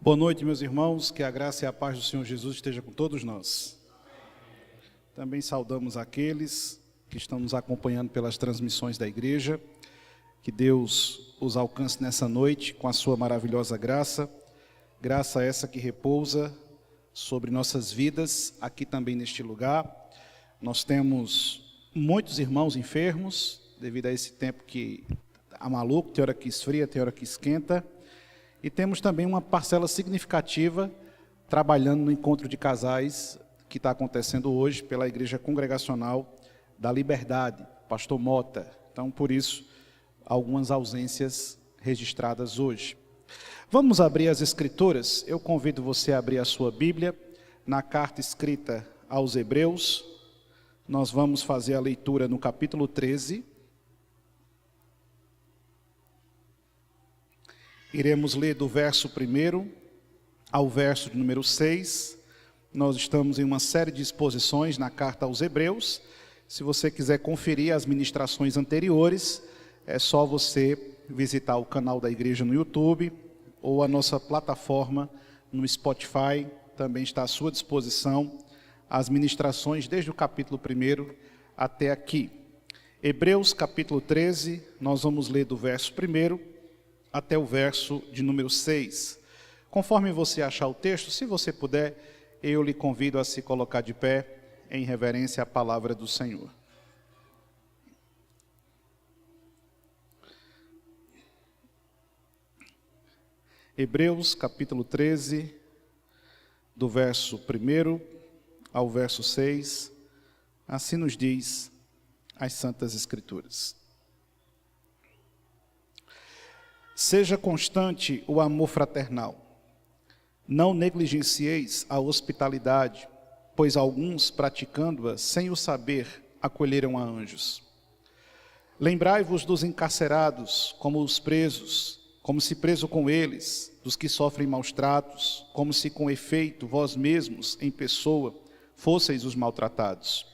Boa noite, meus irmãos, que a graça e a paz do Senhor Jesus esteja com todos nós. Também saudamos aqueles que estão nos acompanhando pelas transmissões da igreja. Que Deus os alcance nessa noite com a sua maravilhosa graça. Graça essa que repousa sobre nossas vidas, aqui também neste lugar. Nós temos muitos irmãos enfermos, devido a esse tempo que está maluco, tem hora que esfria, tem hora que esquenta. E temos também uma parcela significativa trabalhando no encontro de casais que está acontecendo hoje pela Igreja Congregacional da Liberdade, Pastor Mota. Então, por isso, algumas ausências registradas hoje. Vamos abrir as Escrituras. Eu convido você a abrir a sua Bíblia na carta escrita aos Hebreus. Nós vamos fazer a leitura no capítulo 13. Iremos ler do verso 1 ao verso de número 6. Nós estamos em uma série de exposições na carta aos Hebreus. Se você quiser conferir as ministrações anteriores, é só você visitar o canal da igreja no YouTube ou a nossa plataforma no Spotify. Também está à sua disposição as ministrações desde o capítulo 1 até aqui. Hebreus capítulo 13, nós vamos ler do verso 1 até o verso de número 6. Conforme você achar o texto, se você puder, eu lhe convido a se colocar de pé em reverência à palavra do Senhor. Hebreus capítulo 13, do verso 1 ao verso 6, assim nos diz as Santas Escrituras. Seja constante o amor fraternal. Não negligencieis a hospitalidade, pois alguns, praticando-a sem o saber, acolheram a anjos. Lembrai-vos dos encarcerados, como os presos, como se preso com eles, dos que sofrem maus tratos, como se com efeito vós mesmos, em pessoa, fosseis os maltratados.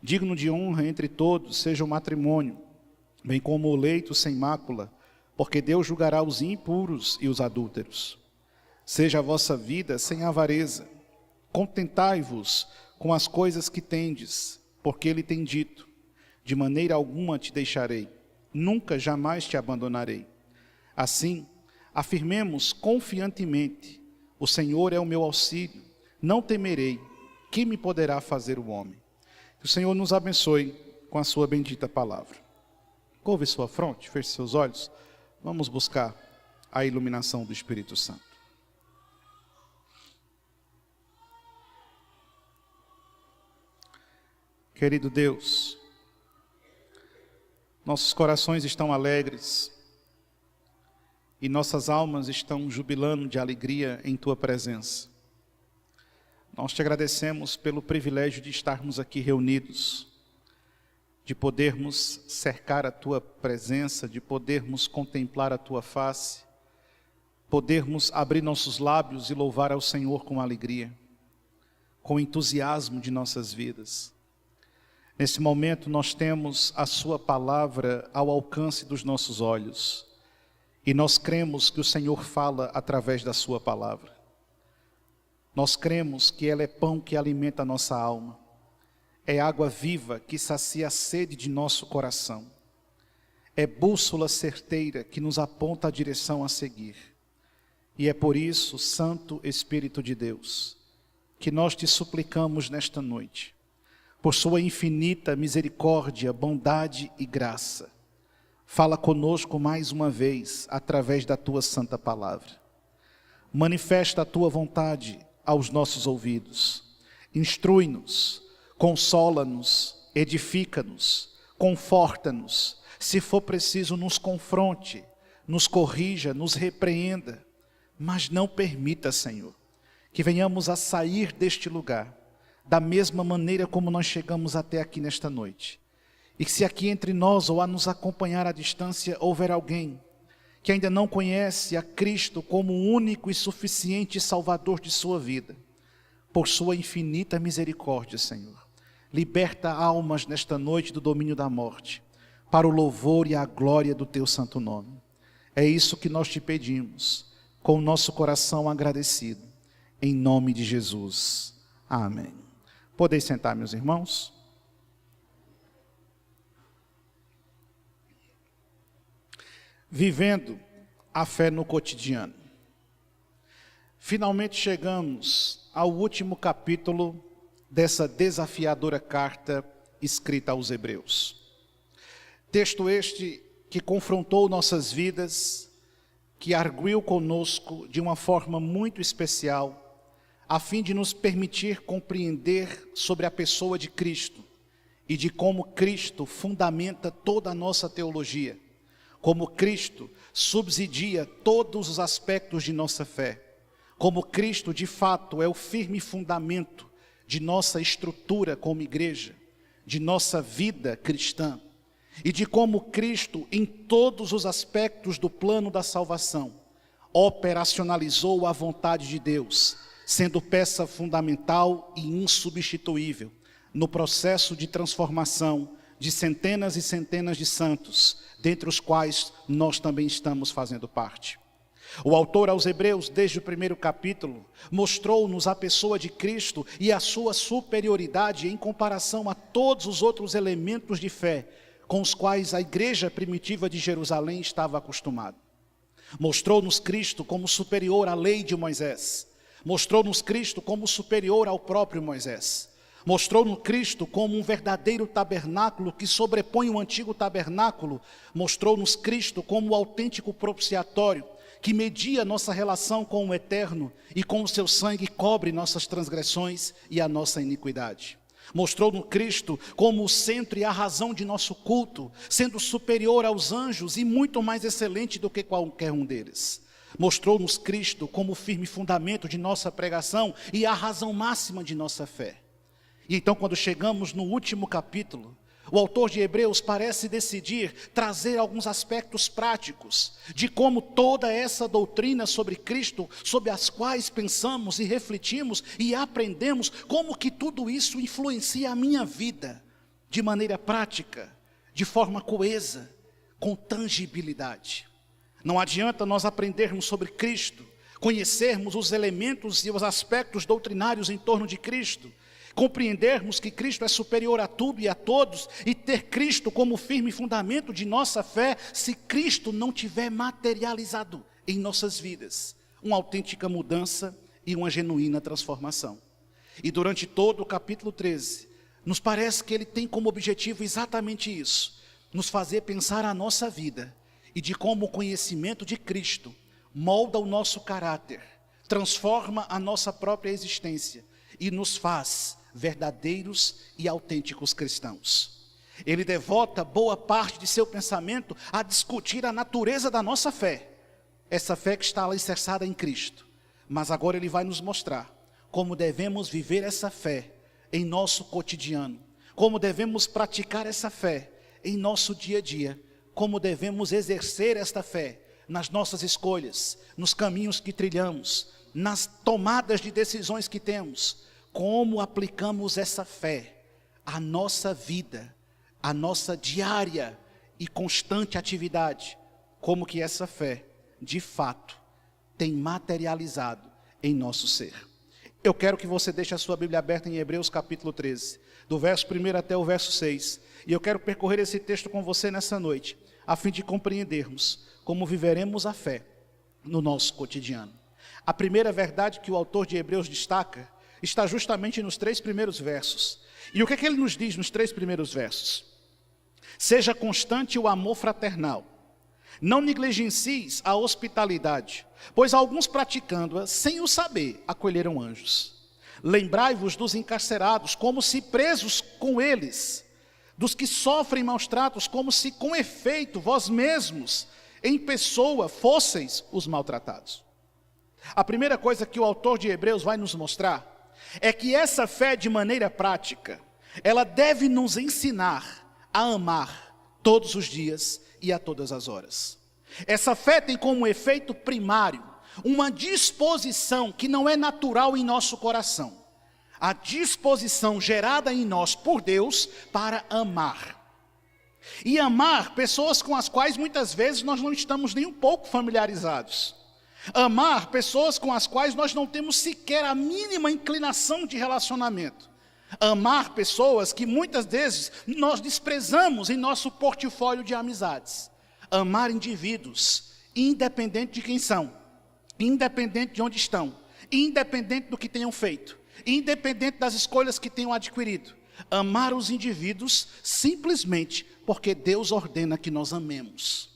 Digno de honra entre todos seja o matrimônio, bem como o leito sem mácula, porque Deus julgará os impuros e os adúlteros. Seja a vossa vida sem avareza. Contentai-vos com as coisas que tendes, porque Ele tem dito: de maneira alguma te deixarei, nunca jamais te abandonarei. Assim, afirmemos confiantemente: o Senhor é o meu auxílio, não temerei, que me poderá fazer o homem? Que o Senhor nos abençoe com a sua bendita palavra. Curve sua fronte, feche seus olhos. Vamos buscar a iluminação do Espírito Santo. Querido Deus, nossos corações estão alegres e nossas almas estão jubilando de alegria em Tua presença. Nós te agradecemos pelo privilégio de estarmos aqui reunidos, de podermos cercar a Tua presença, de podermos contemplar a Tua face, podermos abrir nossos lábios e louvar ao Senhor com alegria, com entusiasmo de nossas vidas. Nesse momento nós temos a Sua palavra ao alcance dos nossos olhos, e nós cremos que o Senhor fala através da Sua palavra. Nós cremos que ela é pão que alimenta a nossa alma, é água viva que sacia a sede de nosso coração. É bússola certeira que nos aponta a direção a seguir. E é por isso, Santo Espírito de Deus, que nós te suplicamos nesta noite, por sua infinita misericórdia, bondade e graça, fala conosco mais uma vez através da tua santa palavra. Manifesta a tua vontade aos nossos ouvidos. Instrui-nos. Consola-nos, edifica-nos, conforta-nos. Se for preciso, nos confronte, nos corrija, nos repreenda. Mas não permita, Senhor, que venhamos a sair deste lugar da mesma maneira como nós chegamos até aqui nesta noite. E que se aqui entre nós ou a nos acompanhar à distância houver alguém que ainda não conhece a Cristo como o único e suficiente Salvador de sua vida, por sua infinita misericórdia, Senhor, liberta almas nesta noite do domínio da morte. para o louvor e a glória do teu santo nome. É isso que nós te pedimos, com o nosso coração agradecido, em nome de Jesus. Amém. Podeis sentar, meus irmãos? Vivendo a fé no cotidiano. Finalmente chegamos ao último capítulo dessa desafiadora carta escrita aos Hebreus. Texto este que confrontou nossas vidas, que arguiu conosco de uma forma muito especial, a fim de nos permitir compreender sobre a pessoa de Cristo e de como Cristo fundamenta toda a nossa teologia, como Cristo subsidia todos os aspectos de nossa fé, como Cristo de fato é o firme fundamento de nossa estrutura como igreja, de nossa vida cristã, e de como Cristo, em todos os aspectos do plano da salvação, operacionalizou a vontade de Deus, sendo peça fundamental e insubstituível no processo de transformação de centenas e centenas de santos, dentre os quais nós também estamos fazendo parte. O autor aos Hebreus, desde o primeiro capítulo, mostrou-nos a pessoa de Cristo e a sua superioridade em comparação a todos os outros elementos de fé com os quais a igreja primitiva de Jerusalém estava acostumada. Mostrou-nos Cristo como superior à lei de Moisés. Mostrou-nos Cristo como superior ao próprio Moisés. Mostrou-nos Cristo como um verdadeiro tabernáculo que sobrepõe o antigo tabernáculo. Mostrou-nos Cristo como o autêntico propiciatório que media nossa relação com o Eterno e com o seu sangue cobre nossas transgressões e a nossa iniquidade. Mostrou-nos Cristo como o centro e a razão de nosso culto, sendo superior aos anjos e muito mais excelente do que qualquer um deles. Mostrou-nos Cristo como o firme fundamento de nossa pregação e a razão máxima de nossa fé. E então, quando chegamos no último capítulo, o autor de Hebreus parece decidir trazer alguns aspectos práticos de como toda essa doutrina sobre Cristo, sobre as quais pensamos e refletimos e aprendemos, como que tudo isso influencia a minha vida de maneira prática, de forma coesa, com tangibilidade. Não adianta nós aprendermos sobre Cristo, conhecermos os elementos e os aspectos doutrinários em torno de Cristo, compreendermos que Cristo é superior a tudo e a todos e ter Cristo como firme fundamento de nossa fé, se Cristo não tiver materializado em nossas vidas uma autêntica mudança e uma genuína transformação. E durante todo o capítulo 13, nos parece que ele tem como objetivo exatamente isso, nos fazer pensar a nossa vida e de como o conhecimento de Cristo molda o nosso caráter, transforma a nossa própria existência e nos faz verdadeiros e autênticos cristãos. Ele devota boa parte de seu pensamento a discutir a natureza da nossa fé, essa fé que está alicerçada em Cristo. Mas agora ele vai nos mostrar como devemos viver essa fé em nosso cotidiano, como devemos praticar essa fé em nosso dia a dia, como devemos exercer esta fé nas nossas escolhas, nos caminhos que trilhamos, nas tomadas de decisões que temos. Como aplicamos essa fé à nossa vida, à nossa diária e constante atividade, como que essa fé, de fato, tem materializado em nosso ser. Eu quero que você deixe a sua Bíblia aberta em Hebreus capítulo 13, do verso 1 até o verso 6, e eu quero percorrer esse texto com você nessa noite, a fim de compreendermos como viveremos a fé no nosso cotidiano. A primeira verdade que o autor de Hebreus destaca está justamente nos 3 primeiros versos. E o que é que ele nos diz nos 3 primeiros versos? Seja constante o amor fraternal. Não negligencies a hospitalidade, pois alguns praticando-a, sem o saber, acolheram anjos. Lembrai-vos dos encarcerados, como se presos com eles, dos que sofrem maus tratos, como se com efeito vós mesmos, em pessoa, fosseis os maltratados. A primeira coisa que o autor de Hebreus vai nos mostrar é que essa fé, de maneira prática, ela deve nos ensinar a amar todos os dias e a todas as horas. Essa fé tem como efeito primário uma disposição que não é natural em nosso coração. A disposição gerada em nós por Deus para amar. E amar pessoas com as quais muitas vezes nós não estamos nem um pouco familiarizados. Amar pessoas com as quais nós não temos sequer a mínima inclinação de relacionamento. Amar pessoas que muitas vezes nós desprezamos em nosso portfólio de amizades. Amar indivíduos, independente de quem são, independente de onde estão, independente do que tenham feito, independente das escolhas que tenham adquirido. Amar os indivíduos simplesmente porque Deus ordena que nós amemos.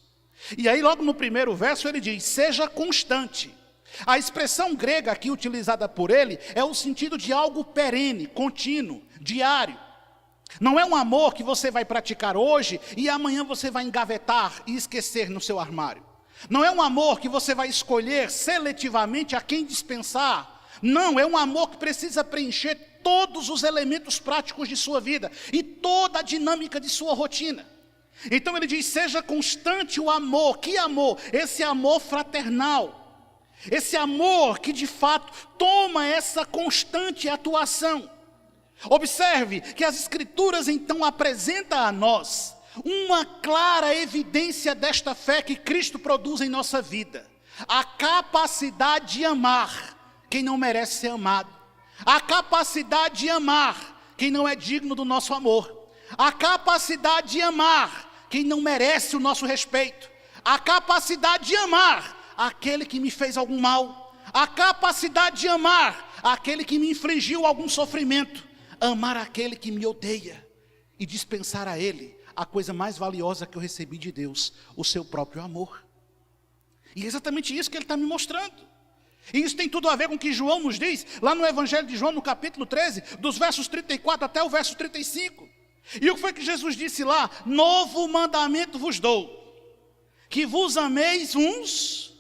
E aí logo no primeiro verso ele diz, seja constante. A expressão grega aqui utilizada por ele é o sentido de algo perene, contínuo, diário. Não é um amor que você vai praticar hoje e amanhã você vai engavetar e esquecer no seu armário. Não é um amor que você vai escolher seletivamente a quem dispensar. Não, é um amor que precisa preencher todos os elementos práticos de sua vida e toda a dinâmica de sua rotina. Então ele diz, seja constante o amor. Que amor? Esse amor fraternal. Esse amor que de fato toma essa constante atuação. Observe que as Escrituras então apresentam a nós uma clara evidência desta fé que Cristo produz em nossa vida. A capacidade de amar quem não merece ser amado. A capacidade de amar quem não é digno do nosso amor. A capacidade de amar quem não merece o nosso respeito. A capacidade de amar aquele que me fez algum mal. A capacidade de amar aquele que me infligiu algum sofrimento. Amar aquele que me odeia e dispensar a ele a coisa mais valiosa que eu recebi de Deus, o seu próprio amor. E é exatamente isso que ele está me mostrando. E isso tem tudo a ver com o que João nos diz, lá no Evangelho de João, no capítulo 13, dos versos 34 até o verso 35. E o que foi que Jesus disse lá? Novo mandamento vos dou, que vos ameis uns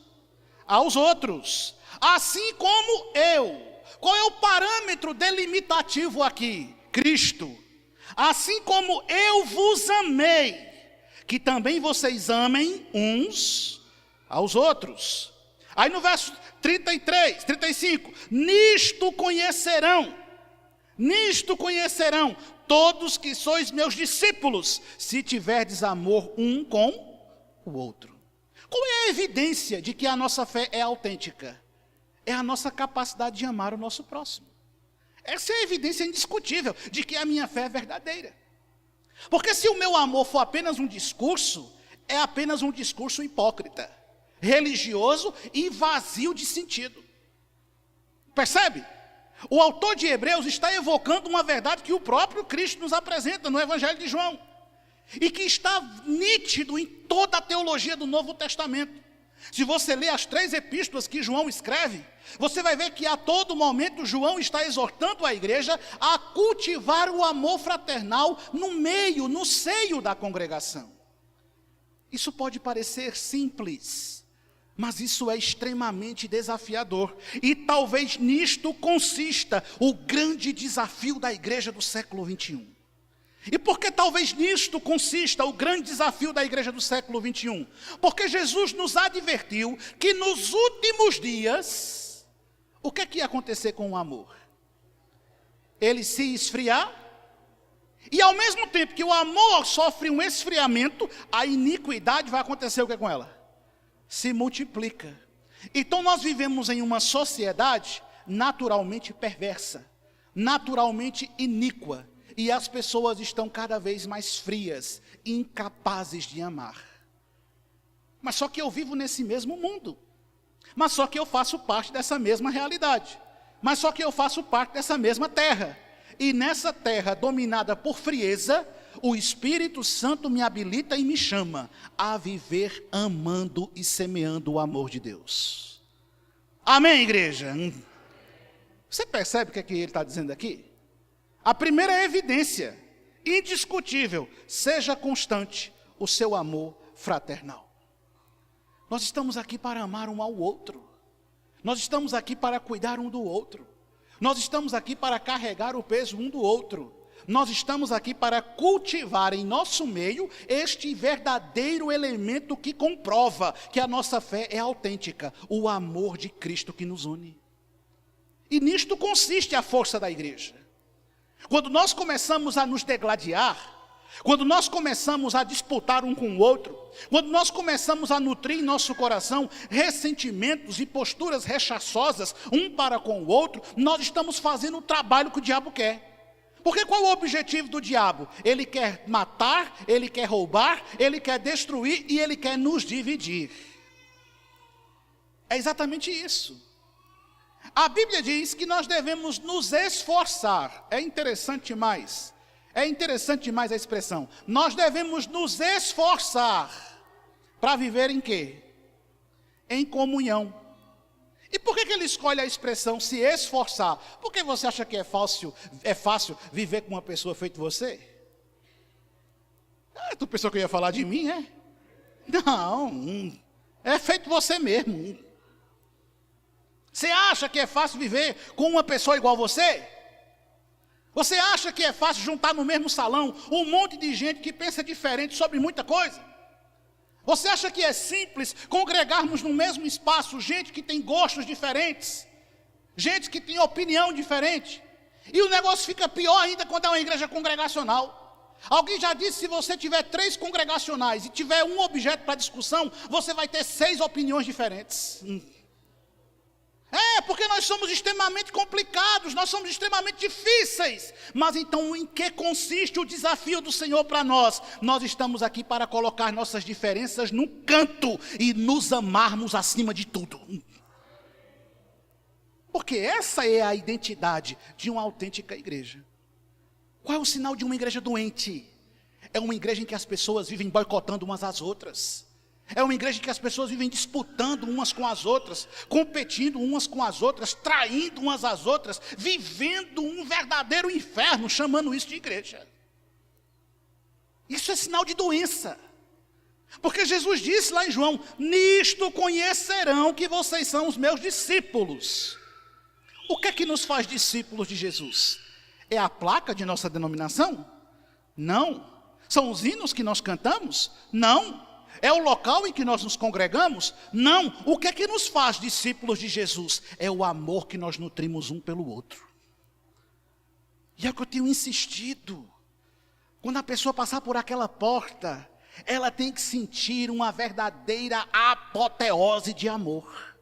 aos outros, assim como eu. Qual é o parâmetro delimitativo aqui? Cristo. Assim como eu vos amei, que também vocês amem uns aos outros. Aí no verso 33, 35, nisto conhecerão todos que sois meus discípulos, se tiverdes amor um com o outro. Qual é a evidência de que a nossa fé é autêntica? É a nossa capacidade de amar o nosso próximo. Essa é a evidência indiscutível de que a minha fé é verdadeira. Porque se o meu amor for apenas um discurso, é apenas um discurso hipócrita, religioso e vazio de sentido. Percebe? O autor de Hebreus está evocando uma verdade que o próprio Cristo nos apresenta no Evangelho de João. E que está nítido em toda a teologia do Novo Testamento. Se você ler as 3 epístolas que João escreve, você vai ver que a todo momento João está exortando a igreja a cultivar o amor fraternal no seio da congregação. Isso pode parecer simples, mas isso é extremamente desafiador. E talvez nisto consista o grande desafio da igreja do século 21. E por que talvez nisto consista o grande desafio da igreja do século 21? Porque Jesus nos advertiu que nos últimos dias, o que ia acontecer com o amor? Ele se esfriar, e ao mesmo tempo que o amor sofre um esfriamento, a iniquidade vai acontecer o que com ela? Se multiplica. Então nós vivemos em uma sociedade naturalmente perversa, naturalmente iníqua, e as pessoas estão cada vez mais frias, incapazes de amar. Mas só que eu vivo nesse mesmo mundo. Mas só que eu faço parte dessa mesma realidade. Mas só que eu faço parte dessa mesma terra. E nessa terra dominada por frieza, o Espírito Santo me habilita e me chama a viver amando e semeando o amor de Deus. Amém, igreja? Você percebe o que ele está dizendo aqui? A primeira evidência, indiscutível, seja constante o seu amor fraternal. Nós estamos aqui para amar um ao outro. Nós estamos aqui para cuidar um do outro. Nós estamos aqui para carregar o peso um do outro. Nós estamos aqui para cultivar em nosso meio este verdadeiro elemento que comprova que a nossa fé é autêntica, o amor de Cristo que nos une. E nisto consiste a força da igreja. Quando nós começamos a nos degladiar, Quando nós começamos a disputar um com o outro, quando nós começamos a nutrir em nosso coração ressentimentos e posturas rechaçosas um para com o outro, nós estamos fazendo o trabalho que o diabo quer. Porque qual é o objetivo do diabo? Ele quer matar, ele quer roubar, ele quer destruir e ele quer nos dividir. É exatamente isso. A Bíblia diz que nós devemos nos esforçar. É interessante demais a expressão. Nós devemos nos esforçar para viver em quê? Em comunhão. E por que ele escolhe a expressão se esforçar? Porque você acha que é fácil viver com uma pessoa feito você? Tu pensou que eu ia falar de mim, é? Não, é feito você mesmo. Você acha que é fácil viver com uma pessoa igual você? Você acha que é fácil juntar no mesmo salão um monte de gente que pensa diferente sobre muita coisa? Você acha que é simples congregarmos no mesmo espaço gente que tem gostos diferentes, gente que tem opinião diferente? E o negócio fica pior ainda quando é uma igreja congregacional. Alguém já disse, se você tiver 3 congregacionais e tiver um objeto para discussão, você vai ter 6 opiniões diferentes. Porque nós somos extremamente complicados, nós somos extremamente difíceis. Mas então em que consiste o desafio do Senhor para nós? Nós estamos aqui para colocar nossas diferenças num canto e nos amarmos acima de tudo. Porque essa é a identidade de uma autêntica igreja. Qual é o sinal de uma igreja doente? É uma igreja em que as pessoas vivem boicotando umas às outras. É uma igreja em que as pessoas vivem disputando umas com as outras, competindo umas com as outras, traindo umas às outras, vivendo um verdadeiro inferno, chamando isso de igreja. Isso é sinal de doença. Porque Jesus disse lá em João: nisto conhecerão que vocês são os meus discípulos. O que é que nos faz discípulos de Jesus? É a placa de nossa denominação? Não. São os hinos que nós cantamos? Não. É o local em que nós nos congregamos? Não. O que é que nos faz discípulos de Jesus? É o amor que nós nutrimos um pelo outro. E é o que eu tenho insistido. Quando a pessoa passar por aquela porta, ela tem que sentir uma verdadeira apoteose de amor.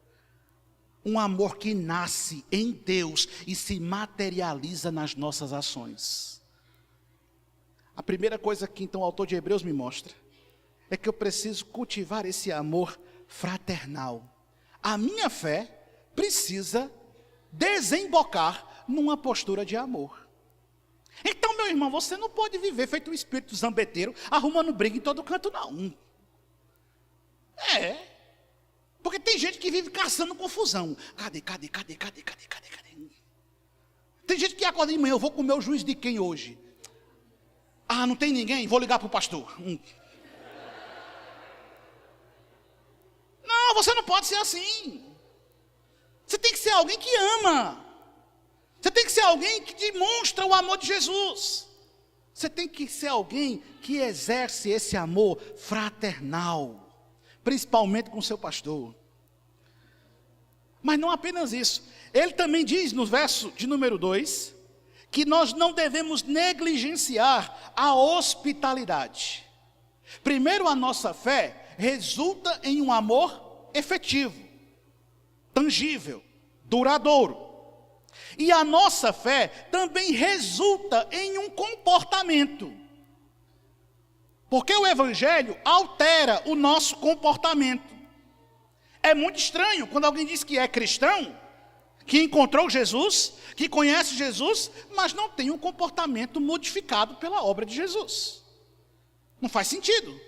Um amor que nasce em Deus e se materializa nas nossas ações. A primeira coisa que então o autor de Hebreus me mostra é que eu preciso cultivar esse amor fraternal. A minha fé precisa desembocar numa postura de amor. Então, meu irmão, você não pode viver feito um espírito zambeteiro, arrumando briga em todo canto, não. Porque tem gente que vive caçando confusão. Cadê? Tem gente que acorda de manhã: eu vou comer o juiz de quem hoje? Não tem ninguém? Vou ligar para o pastor. Não, você não pode ser assim. Você tem que ser alguém que ama. Você tem que ser alguém que demonstra o amor de Jesus. Você tem que ser alguém que exerce esse amor fraternal, principalmente com o seu pastor. Mas não apenas isso. Ele também diz no verso de número 2, que nós não devemos negligenciar a hospitalidade. Primeiro, a nossa fé resulta em um amor efetivo, tangível, duradouro. E a nossa fé também resulta em um comportamento. Porque o Evangelho altera o nosso comportamento. É muito estranho quando alguém diz que é cristão, que encontrou Jesus, que conhece Jesus, mas não tem um comportamento modificado pela obra de Jesus. Não faz sentido.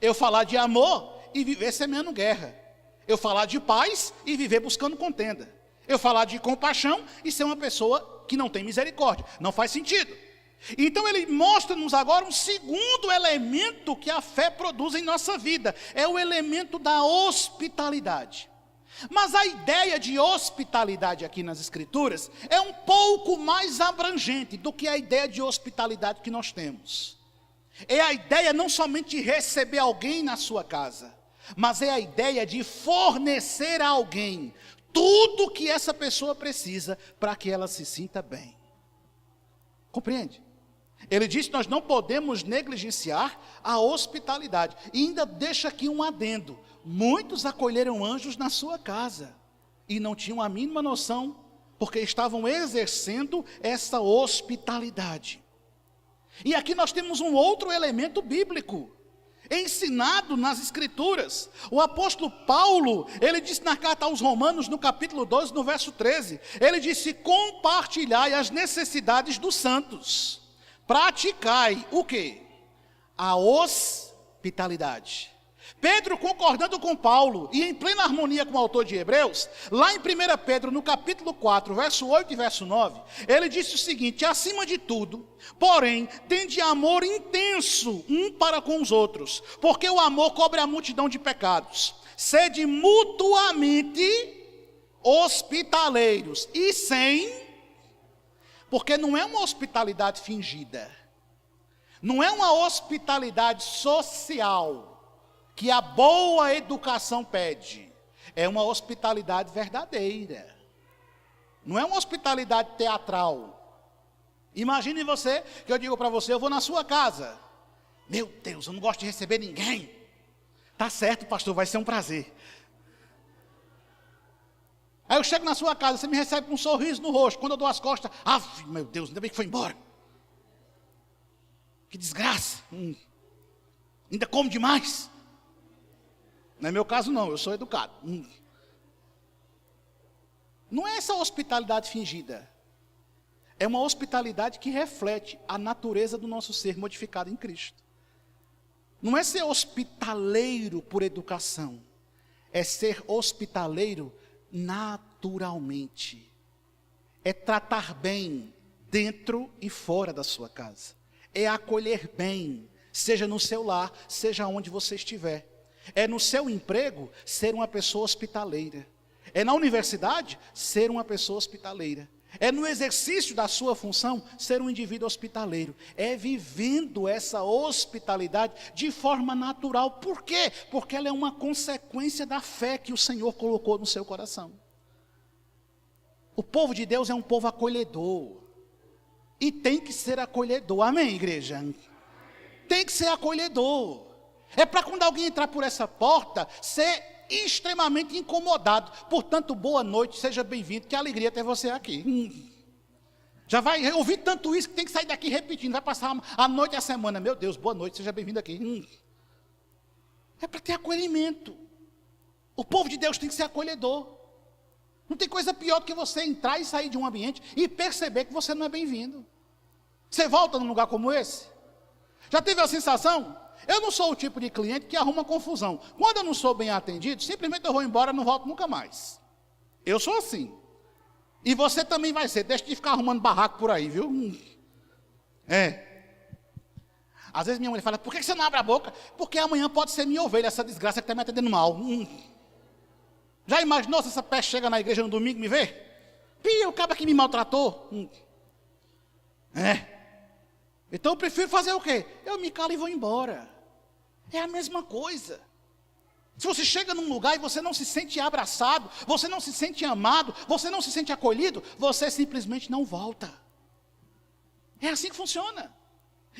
Eu falar de amor e viver semeando guerra. Eu falar de paz e viver buscando contenda. Eu falar de compaixão e ser uma pessoa que não tem misericórdia. Não faz sentido. Então ele mostra-nos agora um segundo elemento que a fé produz em nossa vida. É o elemento da hospitalidade. Mas a ideia de hospitalidade aqui nas Escrituras é um pouco mais abrangente do que a ideia de hospitalidade que nós temos. É a ideia não somente de receber alguém na sua casa, mas é a ideia de fornecer a alguém tudo que essa pessoa precisa para que ela se sinta bem. Compreende? Ele diz que nós não podemos negligenciar a hospitalidade. E ainda deixa aqui um adendo. Muitos acolheram anjos na sua casa e não tinham a mínima noção, porque estavam exercendo essa hospitalidade. E aqui nós temos um outro elemento bíblico, ensinado nas Escrituras. O apóstolo Paulo, ele disse na carta aos Romanos, no capítulo 12, no verso 13, ele disse: compartilhai as necessidades dos santos, praticai o quê? A hospitalidade. Pedro, concordando com Paulo e em plena harmonia com o autor de Hebreus, lá em 1 Pedro, no capítulo 4, verso 8 e verso 9, ele disse o seguinte: acima de tudo, porém, tende amor intenso um para com os outros, porque o amor cobre a multidão de pecados. Sede mutuamente hospitaleiros e porque não é uma hospitalidade fingida, não é uma hospitalidade social que a boa educação pede, é uma hospitalidade verdadeira, não é uma hospitalidade teatral. Imagine você, que eu digo para você: eu vou na sua casa, meu Deus, eu não gosto de receber ninguém. Tá certo, pastor, vai ser um prazer. Aí eu chego na sua casa, você me recebe com um sorriso no rosto, quando eu dou as costas, meu Deus, ainda bem que foi embora, que desgraça, ainda como demais. Não é meu caso não, eu sou educado. Não é essa hospitalidade fingida. É uma hospitalidade que reflete a natureza do nosso ser modificado em Cristo. Não é ser hospitaleiro por educação. É ser hospitaleiro naturalmente. É tratar bem dentro e fora da sua casa. É acolher bem, seja no seu lar, seja onde você estiver. É no seu emprego ser uma pessoa hospitaleira. É na universidade ser uma pessoa hospitaleira. É no exercício da sua função ser um indivíduo hospitaleiro. É vivendo essa hospitalidade de forma natural. Por quê? Porque ela é uma consequência da fé que o Senhor colocou no seu coração. O povo de Deus é um povo acolhedor. E tem que ser acolhedor. Amém, igreja? Tem que ser acolhedor. É para quando alguém entrar por essa porta, ser extremamente incomodado. Portanto, boa noite, seja bem-vindo, que alegria ter você aqui. Já vai ouvir tanto isso que tem que sair daqui repetindo, vai passar a noite e a semana. Meu Deus, boa noite, seja bem-vindo aqui. É para ter acolhimento. O povo de Deus tem que ser acolhedor. Não tem coisa pior do que você entrar e sair de um ambiente e perceber que você não é bem-vindo. Você volta num lugar como esse? Já teve a sensação? Eu não sou o tipo de cliente que arruma confusão. Quando eu não sou bem atendido, simplesmente eu vou embora e não volto nunca mais. Eu sou assim. E você também vai ser. Deixa de ficar arrumando barraco por aí, viu? Às vezes minha mulher fala: por que você não abre a boca? Porque amanhã pode ser minha ovelha, essa desgraça que está me atendendo mal. Já imaginou se essa peste chega na igreja no domingo e me vê? Pia, o cara que me maltratou. Então eu prefiro fazer o quê? Eu me calo e vou embora. É a mesma coisa. Se você chega num lugar e você não se sente abraçado, você não se sente amado, você não se sente acolhido, você simplesmente não volta. É assim que funciona.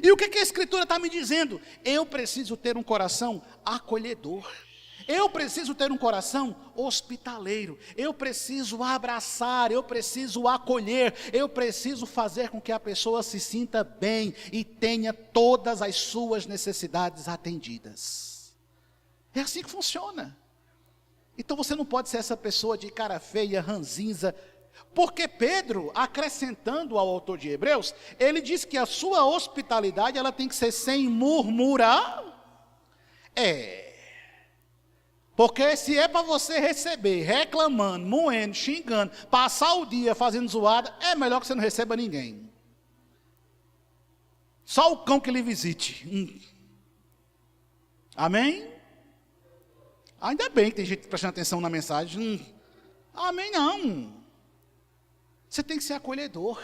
E o que a Escritura está me dizendo? Eu preciso ter um coração acolhedor. Eu preciso ter um coração hospitaleiro. Eu preciso abraçar, eu preciso acolher, eu preciso fazer com que a pessoa se sinta bem e tenha todas as suas necessidades atendidas. É assim que funciona. Então você não pode ser essa pessoa de cara feia, ranzinza, porque Pedro, acrescentando ao autor de Hebreus, ele diz que a sua hospitalidade ela tem que ser sem murmurar. Porque se é para você receber reclamando, moendo, xingando, passar o dia fazendo zoada, é melhor que você não receba ninguém. Só o cão que lhe visite. Amém? Ainda bem que tem gente prestando atenção na mensagem. Amém não. Você tem que ser acolhedor.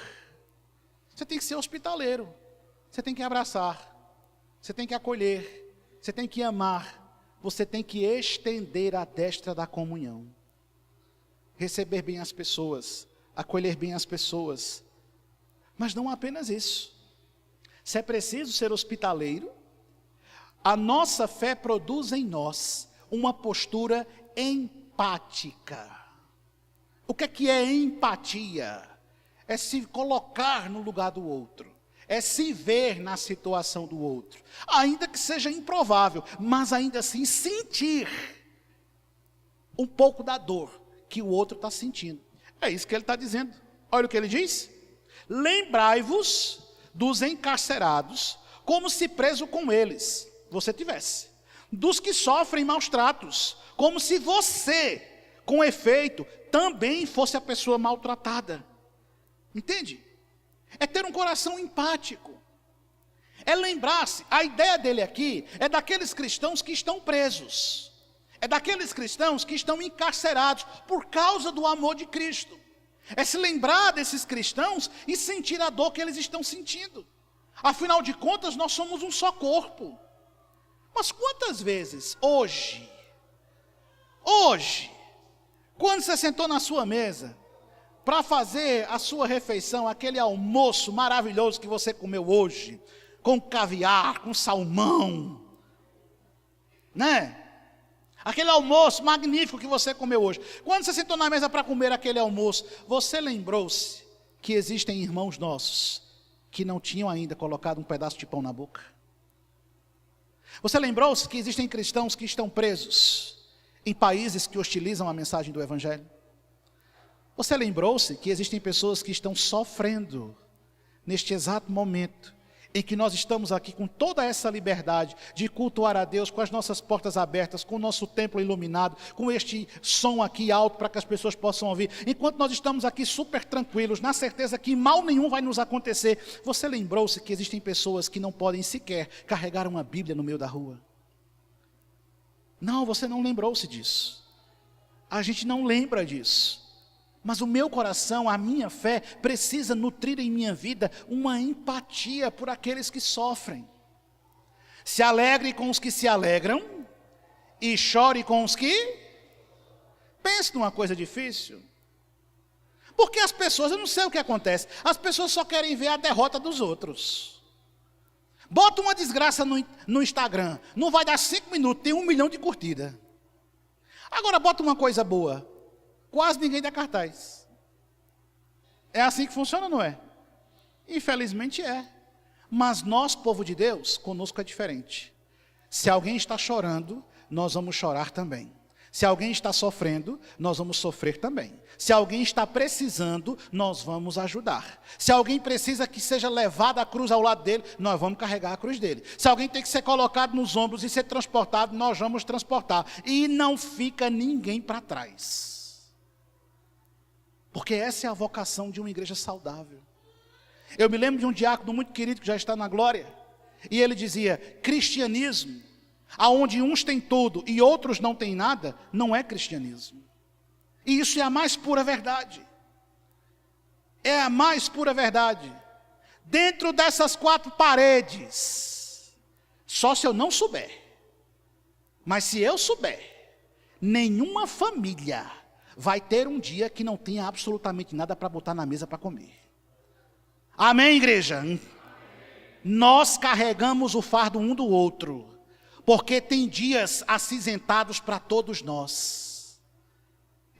Você tem que ser hospitaleiro. Você tem que abraçar. Você tem que acolher. Você tem que amar. Você tem que estender a destra da comunhão. Receber bem as pessoas. Acolher bem as pessoas. Mas não apenas isso. Se é preciso ser hospitaleiro, a nossa fé produz em nós uma postura empática. O que é empatia? É se colocar no lugar do outro. É se ver na situação do outro. Ainda que seja improvável, mas ainda assim sentir um pouco da dor que o outro está sentindo. É isso que ele está dizendo. Olha o que ele diz. Lembrai-vos dos encarcerados, como se preso com eles você tivesse. Dos que sofrem maus tratos, como se você, com efeito, também fosse a pessoa maltratada. Entende? É ter um coração empático. É lembrar-se, a ideia dele aqui é daqueles cristãos que estão presos. É daqueles cristãos que estão encarcerados por causa do amor de Cristo. É se lembrar desses cristãos e sentir a dor que eles estão sentindo. Afinal de contas, nós somos um só corpo. Mas quantas vezes, hoje, quando você sentou na sua mesa, para fazer a sua refeição, aquele almoço maravilhoso que você comeu hoje, com caviar, com salmão, né? Aquele almoço magnífico que você comeu hoje. Quando você sentou na mesa para comer aquele almoço, você lembrou-se que existem irmãos nossos que não tinham ainda colocado um pedaço de pão na boca? Você lembrou-se que existem cristãos que estão presos em países que hostilizam a mensagem do Evangelho? Você lembrou-se que existem pessoas que estão sofrendo neste exato momento em que nós estamos aqui com toda essa liberdade de cultuar a Deus, com as nossas portas abertas, com o nosso templo iluminado, com este som aqui alto para que as pessoas possam ouvir, enquanto nós estamos aqui super tranquilos, na certeza que mal nenhum vai nos acontecer. Você lembrou-se que existem pessoas que não podem sequer carregar uma Bíblia no meio da rua? Não, você não lembrou-se disso. A gente não lembra disso. Mas o meu coração, a minha fé, precisa nutrir em minha vida uma empatia por aqueles que sofrem. Se alegre com os que se alegram e chore com os que... Pense numa coisa difícil. Porque as pessoas, eu não sei o que acontece, as pessoas só querem ver a derrota dos outros. Bota uma desgraça no Instagram, não vai dar 5 minutos, tem 1 milhão de curtidas. Agora bota uma coisa boa. Quase ninguém dá cartaz. É assim que funciona, não é? Infelizmente é. Mas nós, povo de Deus, conosco é diferente. Se alguém está chorando, nós vamos chorar também. Se alguém está sofrendo, nós vamos sofrer também. Se alguém está precisando, nós vamos ajudar. Se alguém precisa que seja levado a cruz ao lado dele, nós vamos carregar a cruz dele. Se alguém tem que ser colocado nos ombros e ser transportado, nós vamos transportar. E não fica ninguém para trás. Porque essa é a vocação de uma igreja saudável. Eu me lembro de um diácono muito querido que já está na glória. E ele dizia, cristianismo, aonde uns têm tudo e outros não têm nada, não é cristianismo. E isso é a mais pura verdade. É a mais pura verdade. Dentro dessas 4 paredes, só se eu não souber. Mas se eu souber, nenhuma família vai ter um dia que não tenha absolutamente nada para botar na mesa para comer. Amém, igreja? Amém. Nós carregamos o fardo um do outro, porque tem dias acinzentados para todos nós.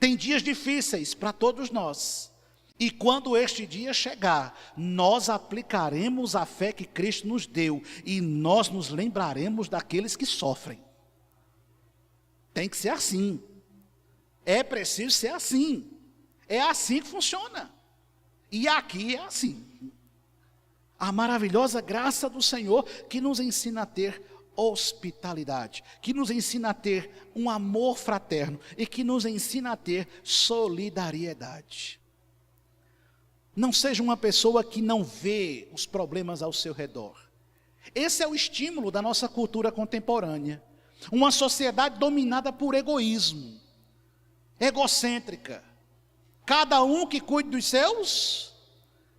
Tem dias difíceis para todos nós. E quando este dia chegar, nós aplicaremos a fé que Cristo nos deu e nós nos lembraremos daqueles que sofrem. Tem que ser assim. É preciso ser assim. É assim que funciona. E aqui é assim. A maravilhosa graça do Senhor que nos ensina a ter hospitalidade, que nos ensina a ter um amor fraterno e que nos ensina a ter solidariedade. Não seja uma pessoa que não vê os problemas ao seu redor. Esse é o estímulo da nossa cultura contemporânea. Uma sociedade dominada por egoísmo. Egocêntrica, cada um que cuide dos seus,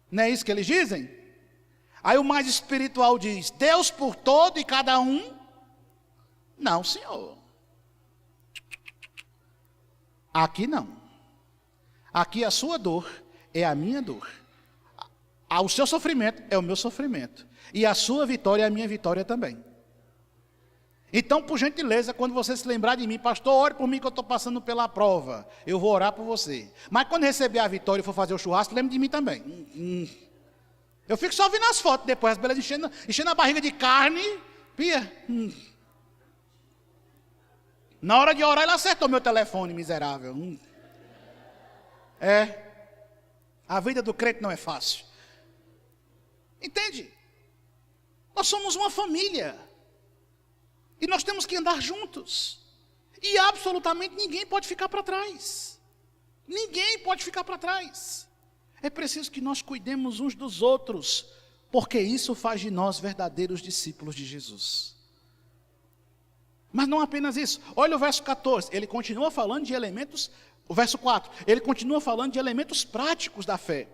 não é isso que eles dizem? Aí o mais espiritual diz, Deus por todo e cada um, não senhor, aqui não, aqui a sua dor é a minha dor, o seu sofrimento é o meu sofrimento, E a sua vitória é a minha vitória também. Então, por gentileza, quando você se lembrar de mim, pastor, ore por mim que eu estou passando pela prova. Eu vou orar por você. Mas quando receber a vitória e for fazer o churrasco, lembre de mim também. Eu fico só vendo as fotos depois, as belezas enchendo a barriga de carne. Pia. Na hora de orar, ele acertou meu telefone, miserável. A vida do crente não é fácil. Entende? Nós somos uma família. E nós temos que andar juntos. E absolutamente ninguém pode ficar para trás. Ninguém pode ficar para trás. É preciso que nós cuidemos uns dos outros, porque isso faz de nós verdadeiros discípulos de Jesus. Mas não apenas isso. Olha o verso 14. Ele continua falando de elementos. O verso 4. Ele continua falando de elementos práticos da fé.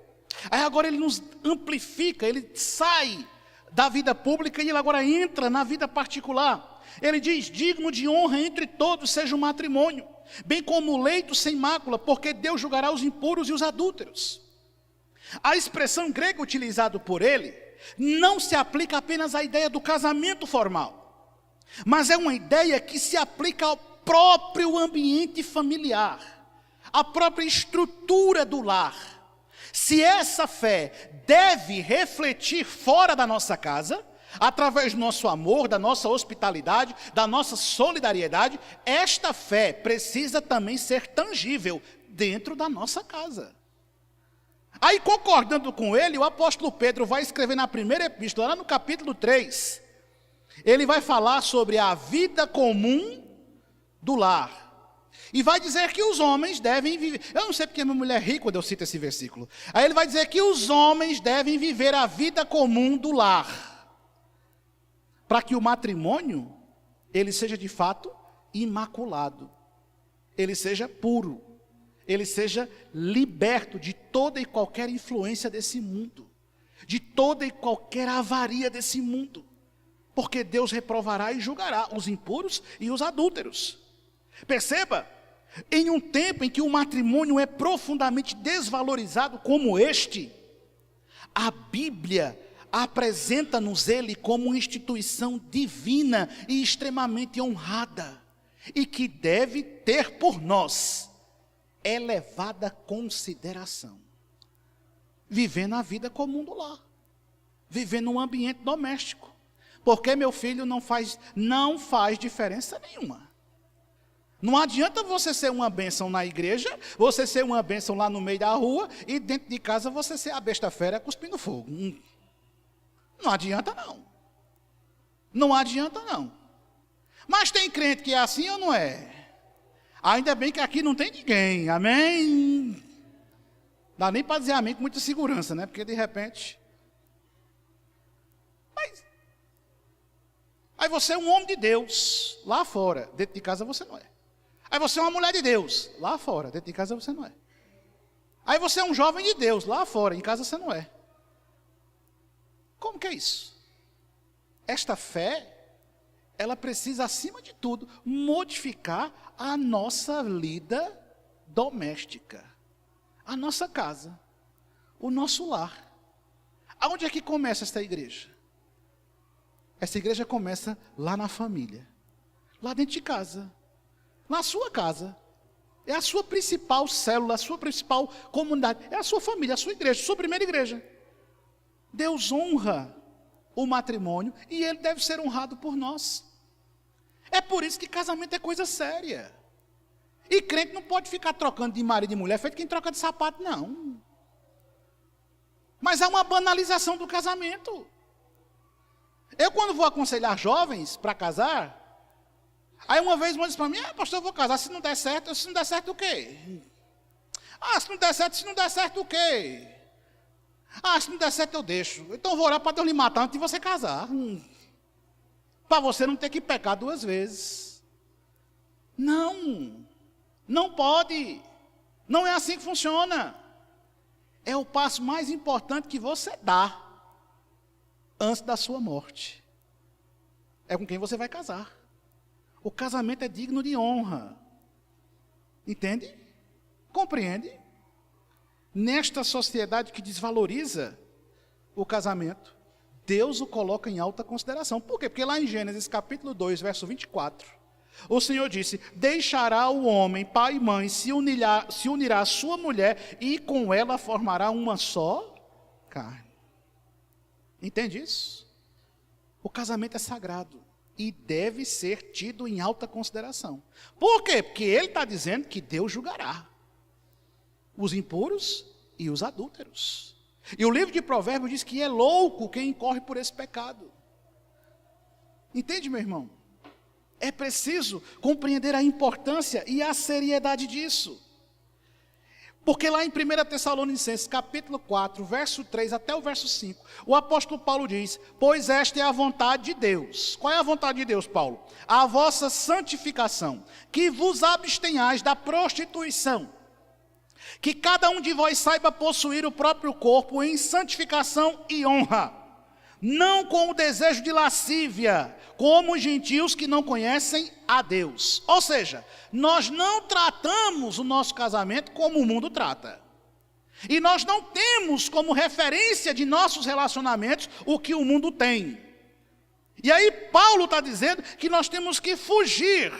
Aí agora ele nos amplifica. Ele sai da vida pública e ele agora entra na vida particular. Ele diz, digno de honra entre todos seja o matrimônio, bem como o leito sem mácula, porque Deus julgará os impuros e os adúlteros. A expressão grega utilizada por ele não se aplica apenas à ideia do casamento formal, mas é uma ideia que se aplica ao próprio ambiente familiar, à própria estrutura do lar. Se essa fé deve refletir fora da nossa casa, através do nosso amor, da nossa hospitalidade, da nossa solidariedade, esta fé precisa também ser tangível dentro da nossa casa. Aí, concordando com ele, o apóstolo Pedro vai escrever na primeira epístola, lá no capítulo 3, ele vai falar sobre a vida comum do lar. E vai dizer que os homens devem viver. Eu não sei porque minha mulher ri quando eu cito esse versículo. Aí ele vai dizer que os homens devem viver a vida comum do lar, para que o matrimônio, ele seja de fato imaculado, ele seja puro, ele seja liberto de toda e qualquer influência desse mundo, de toda e qualquer avaria desse mundo, porque Deus reprovará e julgará os impuros e os adúlteros. Perceba, em um tempo em que o matrimônio é profundamente desvalorizado como este, a Bíblia apresenta-nos ele como uma instituição divina e extremamente honrada, e que deve ter por nós elevada consideração. Vivendo a vida comum do lar, vivendo um ambiente doméstico, porque meu filho não faz diferença nenhuma. Não adianta você ser uma bênção na igreja, você ser uma bênção lá no meio da rua, e dentro de casa você ser a besta fera cuspindo fogo. Não adianta não. Não adianta não. Mas tem crente que é assim ou não é? Ainda bem que aqui não tem ninguém, amém? Dá nem para dizer amém com muita segurança, né? Porque de repente... Aí você é um homem de Deus, lá fora, dentro de casa você não é. Aí você é uma mulher de Deus, lá fora, dentro de casa você não é. Aí você é um jovem de Deus, lá fora, em casa você não é. Como que é isso? Esta fé, ela precisa, acima de tudo, modificar a nossa vida doméstica, a nossa casa, o nosso lar. Aonde é que começa esta igreja? Essa igreja começa lá na família, lá dentro de casa, na sua casa. É a sua principal célula, a sua principal comunidade, é a sua família, a sua igreja, a sua primeira igreja. Deus honra o matrimônio e ele deve ser honrado por nós. É por isso que casamento é coisa séria. E crente não pode ficar trocando de marido e mulher feito quem troca de sapato, não. Mas há uma banalização do casamento. Eu, quando vou aconselhar jovens para casar, aí uma vez uma disse para mim, pastor, eu vou casar, se não der certo, se não der certo o quê? Se não der certo o quê? Se não der certo eu deixo. Então eu vou orar para Deus lhe matar antes de você casar. Para você não ter que pecar duas vezes. Não. Não pode. Não é assim que funciona. É o passo mais importante que você dá antes da sua morte. É com quem você vai casar. O casamento é digno de honra. Entende? Compreende? Nesta sociedade que desvaloriza o casamento, Deus o coloca em alta consideração. Por quê? Porque lá em Gênesis capítulo 2, verso 24, o Senhor disse: deixará o homem pai e mãe, se unirá à sua mulher, e com ela formará uma só carne. Entende isso? O casamento é sagrado e deve ser tido em alta consideração. Por quê? Porque ele está dizendo que Deus julgará os impuros e os adúlteros. E o livro de Provérbios diz que é louco quem incorre por esse pecado. Entende, meu irmão? É preciso compreender a importância e a seriedade disso. Porque lá em 1 Tessalonicenses, capítulo 4, verso 3 até o verso 5, o apóstolo Paulo diz: pois esta é a vontade de Deus. Qual é a vontade de Deus, Paulo? A vossa santificação, que vos abstenhais da prostituição, que cada um de vós saiba possuir o próprio corpo em santificação e honra, não com o desejo de lascívia, como os gentios que não conhecem a Deus. Ou seja, nós não tratamos o nosso casamento como o mundo trata. E nós não temos como referência de nossos relacionamentos o que o mundo tem. E aí Paulo está dizendo que nós temos que fugir,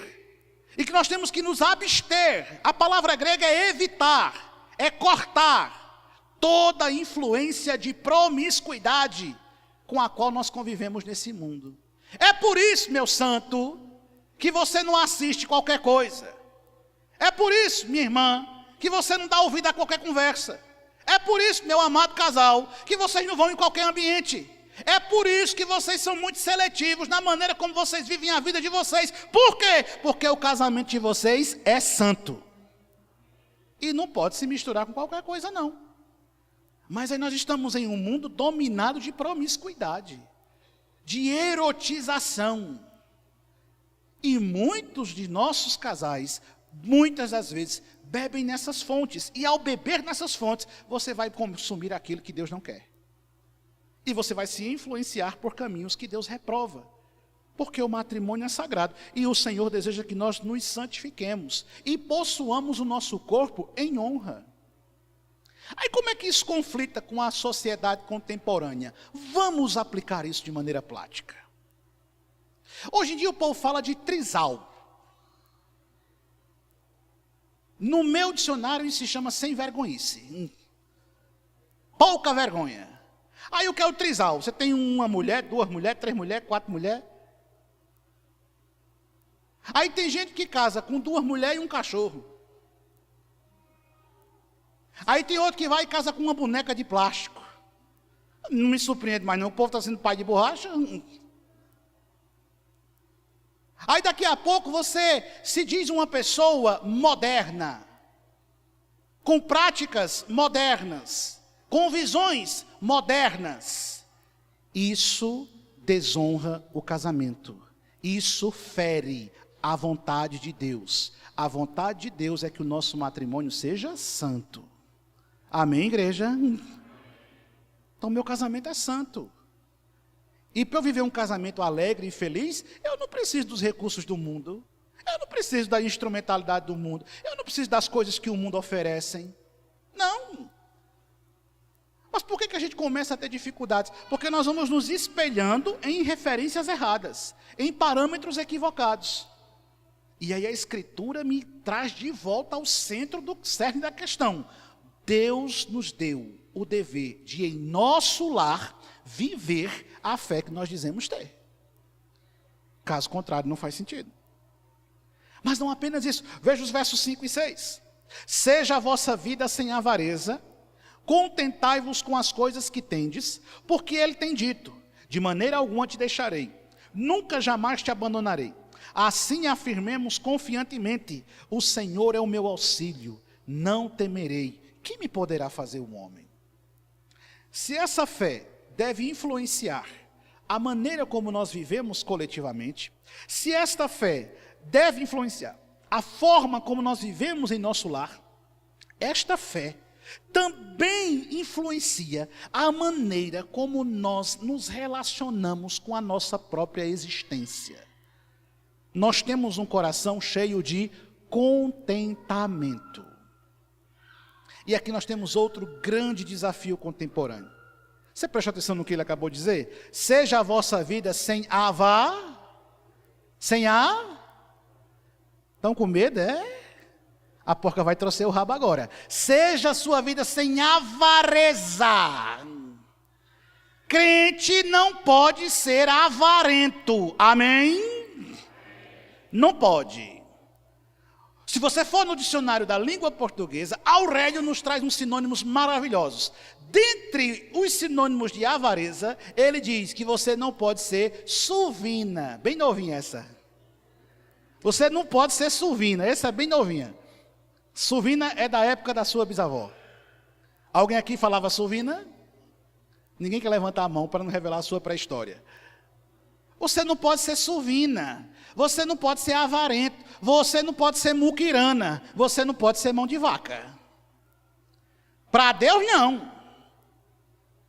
e que nós temos que nos abster. A palavra grega é evitar, é cortar toda a influência de promiscuidade com a qual nós convivemos nesse mundo. É por isso, meu santo, que você não assiste qualquer coisa. É por isso, minha irmã, que você não dá ouvido a qualquer conversa. É por isso, meu amado casal, que vocês não vão em qualquer ambiente. É por isso que vocês são muito seletivos na maneira como vocês vivem a vida de vocês. Por quê? Porque o casamento de vocês é santo. E não pode se misturar com qualquer coisa, não. Mas aí nós estamos em um mundo dominado de promiscuidade, de erotização. E muitos de nossos casais, muitas das vezes, bebem nessas fontes. E ao beber nessas fontes, você vai consumir aquilo que Deus não quer. E você vai se influenciar por caminhos que Deus reprova. Porque o matrimônio é sagrado. E o Senhor deseja que nós nos santifiquemos e possuamos o nosso corpo em honra. Aí como é que isso conflita com a sociedade contemporânea? Vamos aplicar isso de maneira prática. Hoje em dia o povo fala de trisal. No meu dicionário isso se chama sem vergonhice. Pouca vergonha. Aí o que é o trisal? Você tem uma mulher, duas mulheres, três mulheres, quatro mulheres. Aí tem gente que casa com duas mulheres e um cachorro. Aí tem outro que vai e casa com uma boneca de plástico. Não me surpreende mais não, o povo está sendo pai de borracha. Aí daqui a pouco você se diz uma pessoa moderna, com práticas modernas, com visões modernas. Isso desonra o casamento. Isso fere a vontade de Deus. A vontade de Deus é que o nosso matrimônio seja santo. Amém, igreja? Então, meu casamento é santo. E para eu viver um casamento alegre e feliz, eu não preciso dos recursos do mundo. Eu não preciso da instrumentalidade do mundo. Eu não preciso das coisas que o mundo oferecem. Não. Mas por que a gente começa a ter dificuldades? Porque nós vamos nos espelhando em referências erradas, em parâmetros equivocados. E aí a Escritura me traz de volta ao centro do cerne da questão. Deus nos deu o dever de, em nosso lar, viver a fé que nós dizemos ter. Caso contrário, não faz sentido. Mas não apenas isso. Veja os versos 5 e 6. Seja a vossa vida sem avareza, contentai-vos com as coisas que tendes, porque ele tem dito, de maneira alguma te deixarei, nunca jamais te abandonarei. Assim afirmemos confiantemente, o Senhor é o meu auxílio, não temerei. Que me poderá fazer um homem? Se essa fé deve influenciar a maneira como nós vivemos coletivamente, se esta fé deve influenciar a forma como nós vivemos em nosso lar, esta fé também influencia a maneira como nós nos relacionamos com a nossa própria existência. Nós temos um coração cheio de contentamento. E aqui nós temos outro grande desafio contemporâneo. Você prestou atenção no que ele acabou de dizer? Seja a vossa vida sem sem a... Estão com medo, é? A porca vai torcer o rabo agora. Seja a sua vida sem avareza. Crente não pode ser avarento. Amém? Não pode. Se você for no dicionário da língua portuguesa, Aurélio nos traz uns sinônimos maravilhosos. Dentre os sinônimos de avareza, ele diz que você não pode ser suvina. Bem novinha essa. Você não pode ser suvina. Essa é bem novinha. Suvina é da época da sua bisavó. Alguém aqui falava suvina? Ninguém quer levantar a mão para não revelar a sua pré-história. Você não pode ser suvina. Você não pode ser avarento. Você não pode ser muquirana. Você não pode ser mão de vaca. Para Deus não.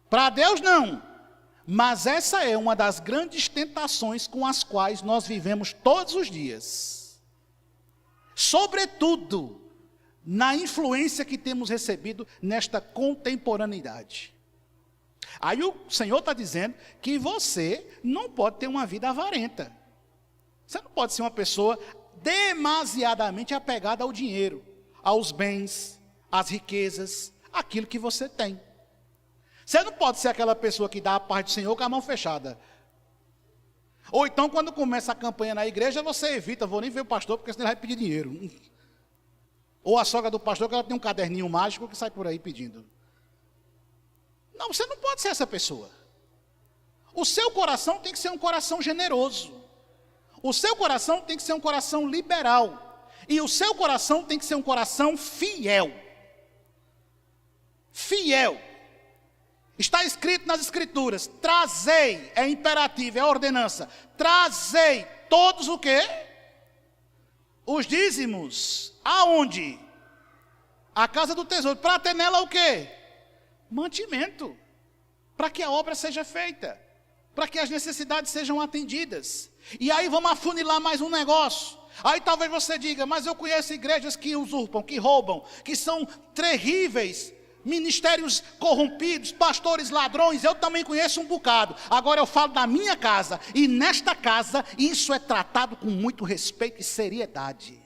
Para Deus não. Mas essa é uma das grandes tentações com as quais nós vivemos todos os dias. Sobretudo na influência que temos recebido nesta contemporaneidade. Aí o Senhor está dizendo que você não pode ter uma vida avarenta. Você não pode ser uma pessoa demasiadamente apegada ao dinheiro, aos bens, às riquezas, aquilo que você tem. Você não pode ser aquela pessoa que dá a paz do Senhor com a mão fechada. Ou então, quando começa a campanha na igreja, você evita, vou nem ver o pastor, porque senão ele vai pedir dinheiro. Ou a sogra do pastor, que ela tem um caderninho mágico que sai por aí pedindo. Não, você não pode ser essa pessoa. O seu coração tem que ser um coração generoso. O seu coração tem que ser um coração liberal. E o seu coração tem que ser um coração fiel. Fiel. Está escrito nas Escrituras, trazei, é imperativo, é ordenança. Trazei todos o quê? Os dízimos. Aonde? A casa do tesouro. Para ter nela o quê? Mantimento. Para que a obra seja feita. Para que as necessidades sejam atendidas. E aí vamos afunilar mais um negócio. Aí talvez você diga, mas eu conheço igrejas que usurpam, que roubam, que são terríveis, ministérios corrompidos, pastores ladrões. Eu também conheço um bocado. Agora eu falo da minha casa. E nesta casa isso é tratado com muito respeito e seriedade.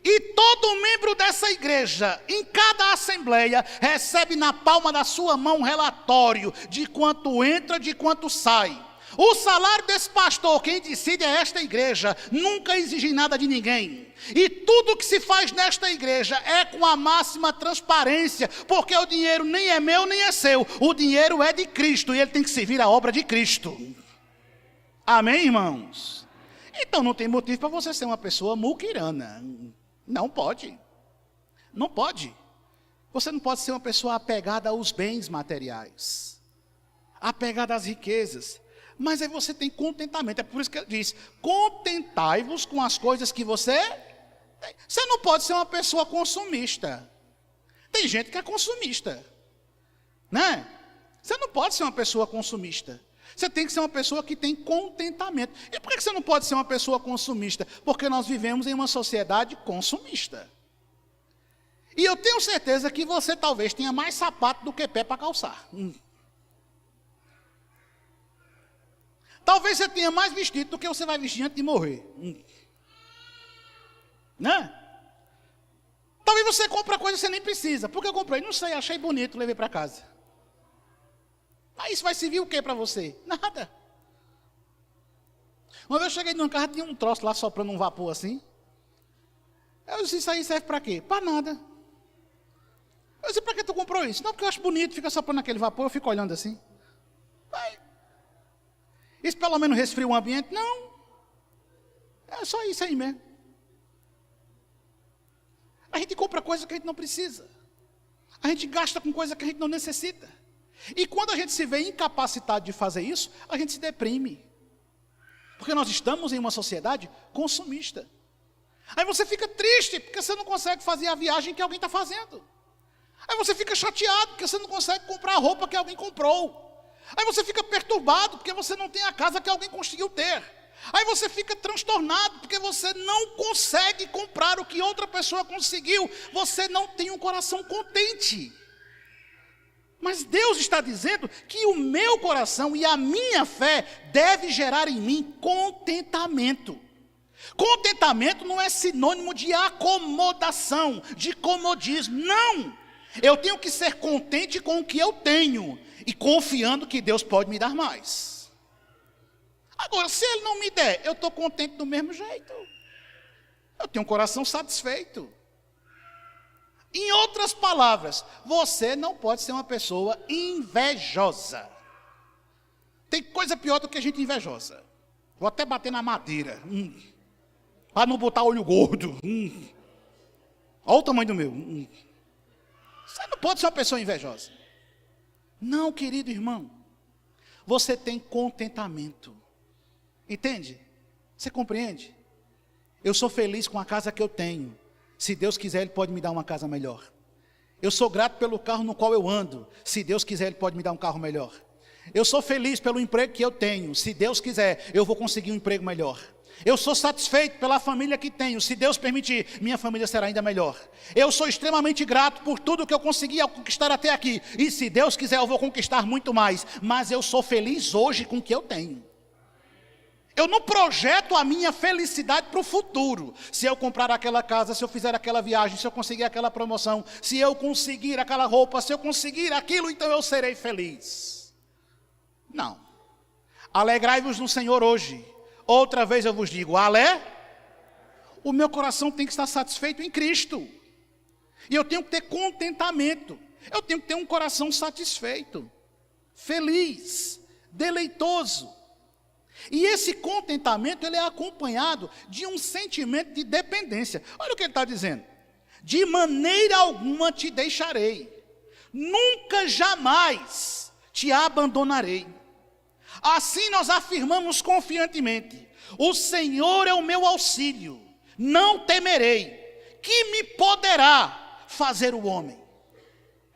E todo membro dessa igreja, em cada assembleia, recebe na palma da sua mão um relatório de quanto entra, de quanto sai. O salário desse pastor, quem decide é esta igreja, nunca exige nada de ninguém. E tudo que se faz nesta igreja é com a máxima transparência, porque o dinheiro nem é meu, nem é seu. O dinheiro é de Cristo e ele tem que servir a obra de Cristo. Amém, irmãos? Então não tem motivo para você ser uma pessoa muquirana. Não pode. Não pode. Você não pode ser uma pessoa apegada aos bens materiais, apegada às riquezas. Mas aí você tem contentamento. É por isso que ele diz, contentai-vos com as coisas que você tem. Você não pode ser uma pessoa consumista. Tem gente que é consumista, né? Você não pode ser uma pessoa consumista. Você tem que ser uma pessoa que tem contentamento. E por que você não pode ser uma pessoa consumista? Porque nós vivemos em uma sociedade consumista. E eu tenho certeza que você talvez tenha mais sapato do que pé para calçar. Talvez você tenha mais vestido do que você vai vestir antes de morrer. Né? Talvez você compre coisa que você nem precisa. Por que eu comprei? Não sei, achei bonito, levei para casa. Mas isso vai servir o que para você? Nada. Uma vez eu cheguei numa casa, tinha um troço lá soprando um vapor assim. Eu disse, isso aí serve para quê? Para nada. Eu disse, para que tu comprou isso? Não, porque eu acho bonito, fica soprando aquele vapor, eu fico olhando assim. Vai. Isso pelo menos resfria o ambiente? Não. É só isso aí mesmo. A gente compra coisa que a gente não precisa. A gente gasta com coisa que a gente não necessita. E quando a gente se vê incapacitado de fazer isso, a gente se deprime. Porque nós estamos em uma sociedade consumista. Aí você fica triste, porque você não consegue fazer a viagem que alguém está fazendo. Aí você fica chateado, porque você não consegue comprar a roupa que alguém comprou. Aí você fica perturbado, porque você não tem a casa que alguém conseguiu ter. Aí você fica transtornado, porque você não consegue comprar o que outra pessoa conseguiu. Você não tem um coração contente. Mas Deus está dizendo que o meu coração e a minha fé deve gerar em mim contentamento. Contentamento não é sinônimo de acomodação, de comodismo. Não! Eu tenho que ser contente com o que eu tenho e confiando que Deus pode me dar mais. Agora, se Ele não me der, eu estou contente do mesmo jeito. Eu tenho um coração satisfeito. Em outras palavras, você não pode ser uma pessoa invejosa. Tem coisa pior do que gente invejosa. Vou até bater na madeira. Para não botar olho gordo. Olha o tamanho do meu. Você não pode ser uma pessoa invejosa. Não, querido irmão. Você tem contentamento. Entende? Você compreende? Eu sou feliz com a casa que eu tenho. Se Deus quiser, Ele pode me dar uma casa melhor. Eu sou grato pelo carro no qual eu ando. Se Deus quiser, Ele pode me dar um carro melhor. Eu sou feliz pelo emprego que eu tenho. Se Deus quiser, eu vou conseguir um emprego melhor. Eu sou satisfeito pela família que tenho. Se Deus permitir, minha família será ainda melhor. Eu sou extremamente grato por tudo que eu consegui conquistar até aqui. E se Deus quiser, eu vou conquistar muito mais. Mas eu sou feliz hoje com o que eu tenho. Eu não projeto a minha felicidade para o futuro. Se eu comprar aquela casa, se eu fizer aquela viagem, se eu conseguir aquela promoção, se eu conseguir aquela roupa, se eu conseguir aquilo, então eu serei feliz. Não. Alegrai-vos no Senhor hoje. Outra vez eu vos digo, o meu coração tem que estar satisfeito em Cristo. E eu tenho que ter contentamento. Eu tenho que ter um coração satisfeito, feliz, deleitoso. E esse contentamento, ele é acompanhado de um sentimento de dependência. Olha o que ele está dizendo. De maneira alguma te deixarei. Nunca jamais te abandonarei. Assim nós afirmamos confiantemente. O Senhor é o meu auxílio. Não temerei. Que me poderá fazer o homem?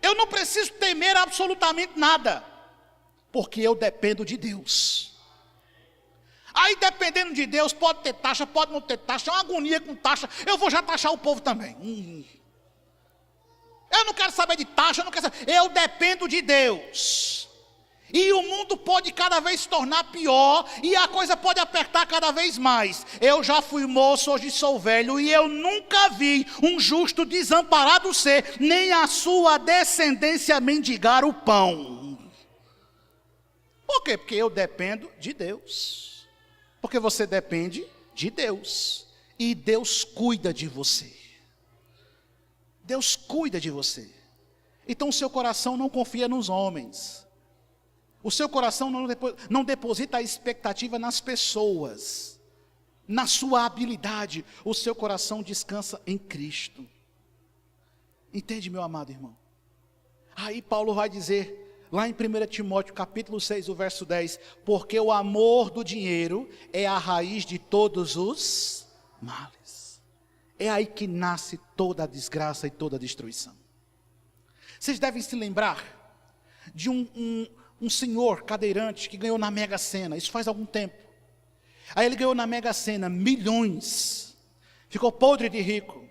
Eu não preciso temer absolutamente nada. Porque eu dependo de Deus. Aí dependendo de Deus, pode ter taxa, pode não ter taxa, é uma agonia com taxa, eu vou já taxar o povo também. Eu não quero saber de taxa, eu dependo de Deus. E o mundo pode cada vez se tornar pior, e a coisa pode apertar cada vez mais. Eu já fui moço, hoje sou velho, e eu nunca vi um justo desamparado ser, nem a sua descendência mendigar o pão. Por quê? Porque eu dependo de Deus. Porque você depende de Deus. E Deus cuida de você. Deus cuida de você. Então o seu coração não confia nos homens. O seu coração não deposita a expectativa nas pessoas. Na sua habilidade. O seu coração descansa em Cristo. Entende, meu amado irmão? Aí Paulo vai dizer... Lá em 1 Timóteo, capítulo 6, o verso 10, porque o amor do dinheiro é a raiz de todos os males. É aí que nasce toda a desgraça e toda a destruição. Vocês devem se lembrar de um senhor cadeirante que ganhou na Mega Sena, isso faz algum tempo. Aí ele ganhou na Mega Sena milhões, ficou podre de rico.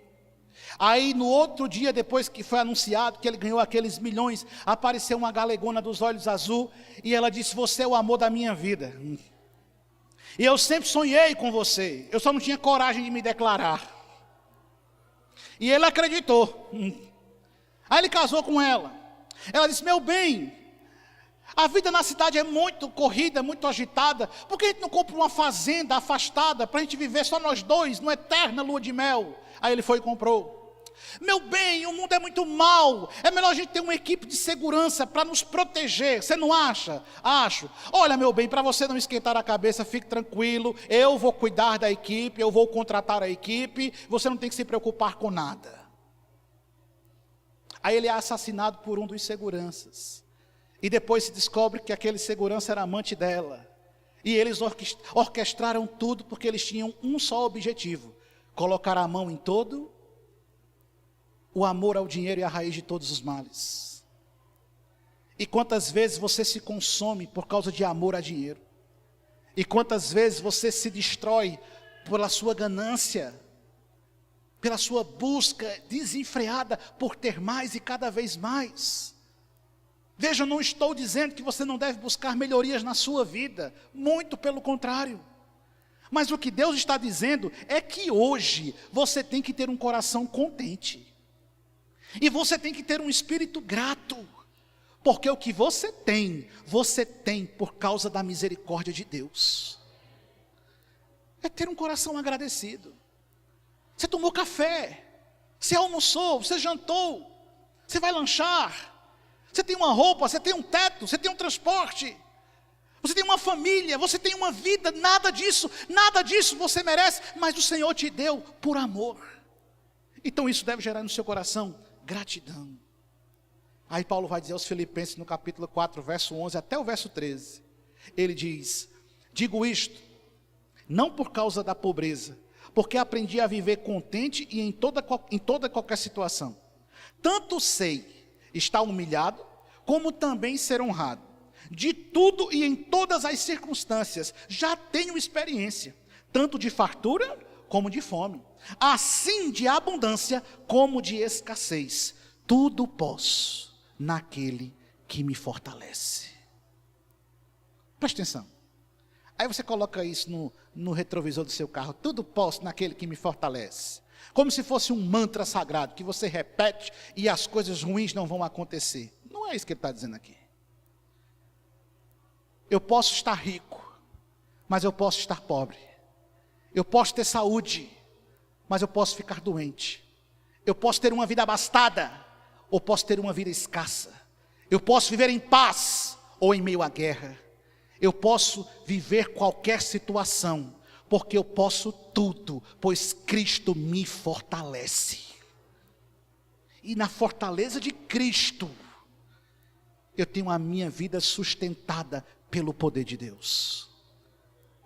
Aí no outro dia, depois que foi anunciado que ele ganhou aqueles milhões, apareceu uma galegona dos olhos azul, e ela disse, você é o amor da minha vida. E eu sempre sonhei com você, eu só não tinha coragem de me declarar. E ele acreditou. Aí ele casou com ela. Ela disse, meu bem, a vida na cidade é muito corrida, muito agitada, por que a gente não compra uma fazenda afastada, para a gente viver só nós dois, numa eterna lua de mel? Aí ele foi e comprou. Meu bem, o mundo é muito mau, é melhor a gente ter uma equipe de segurança para nos proteger, você não acha? Acho. Olha, meu bem, para você não esquentar a cabeça, fique tranquilo, eu vou cuidar da equipe, eu vou contratar a equipe, você não tem que se preocupar com nada. Aí ele é assassinado por um dos seguranças, e depois se descobre que aquele segurança era amante dela, e eles orquestraram tudo porque eles tinham um só objetivo, colocar a mão em todo o amor ao dinheiro é a raiz de todos os males. E quantas vezes você se consome por causa de amor a dinheiro? E quantas vezes você se destrói pela sua ganância, pela sua busca desenfreada por ter mais e cada vez mais? Veja, eu não estou dizendo que você não deve buscar melhorias na sua vida, muito pelo contrário. Mas o que Deus está dizendo é que hoje você tem que ter um coração contente. E você tem que ter um espírito grato. Porque o que você tem por causa da misericórdia de Deus. É ter um coração agradecido. Você tomou café, você almoçou, você jantou, você vai lanchar. Você tem uma roupa, você tem um teto, você tem um transporte. Você tem uma família, você tem uma vida, nada disso você merece, mas o Senhor te deu por amor. Então isso deve gerar no seu coração gratidão. Aí Paulo vai dizer aos Filipenses no capítulo 4, verso 11 até o verso 13. Ele diz: digo isto, não por causa da pobreza, porque aprendi a viver contente e em toda qualquer situação. Tanto sei estar humilhado, como também ser honrado. De tudo e em todas as circunstâncias, já tenho experiência, tanto de fartura como de fome, assim de abundância como de escassez. Tudo posso naquele que me fortalece. Preste atenção. Aí você coloca isso no retrovisor do seu carro. Tudo posso naquele que me fortalece. Como se fosse um mantra sagrado, que você repete e as coisas ruins não vão acontecer. Não é isso que ele está dizendo aqui. Eu posso estar rico, mas eu posso estar pobre. Eu posso ter saúde, mas eu posso ficar doente. Eu posso ter uma vida abastada, ou posso ter uma vida escassa. Eu posso viver em paz, ou em meio à guerra. Eu posso viver qualquer situação, porque eu posso tudo, pois Cristo me fortalece. E na fortaleza de Cristo, eu tenho a minha vida sustentada pelo poder de Deus,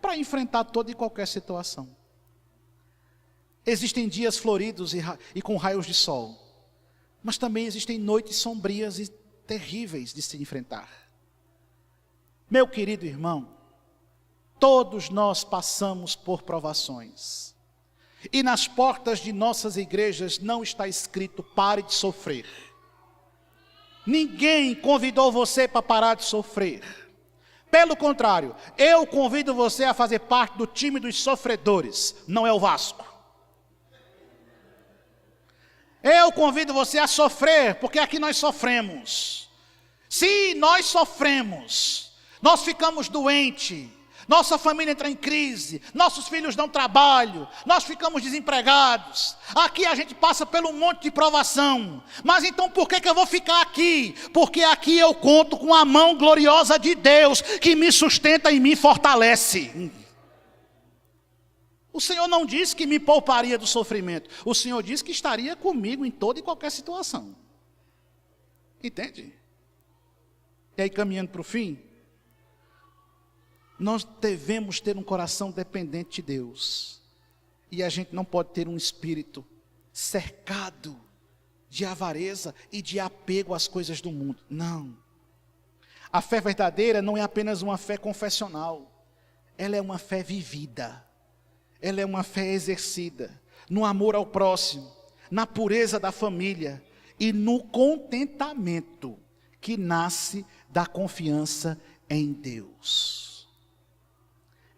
para enfrentar toda e qualquer situação. Existem dias floridos e com raios de sol, mas também existem noites sombrias e terríveis de se enfrentar. Meu querido irmão, todos nós passamos por provações, e nas portas de nossas igrejas não está escrito pare de sofrer. Ninguém convidou você para parar de sofrer. Pelo contrário, eu convido você a fazer parte do time dos sofredores, não é o Vasco. Eu convido você a sofrer, porque aqui nós sofremos. Se nós sofremos, nós ficamos doentes, nossa família entra em crise, nossos filhos dão trabalho, nós ficamos desempregados. Aqui a gente passa por um monte de provação. Mas então por que eu vou ficar aqui? Porque aqui eu conto com a mão gloriosa de Deus, que me sustenta e me fortalece. O Senhor não disse que me pouparia do sofrimento. O Senhor disse que estaria comigo em toda e qualquer situação. Entende? E aí, caminhando para o fim, nós devemos ter um coração dependente de Deus. E a gente não pode ter um espírito cercado de avareza e de apego às coisas do mundo. Não. A fé verdadeira não é apenas uma fé confessional. Ela é uma fé vivida. Ela é uma fé exercida no amor ao próximo, na pureza da família e no contentamento que nasce da confiança em Deus.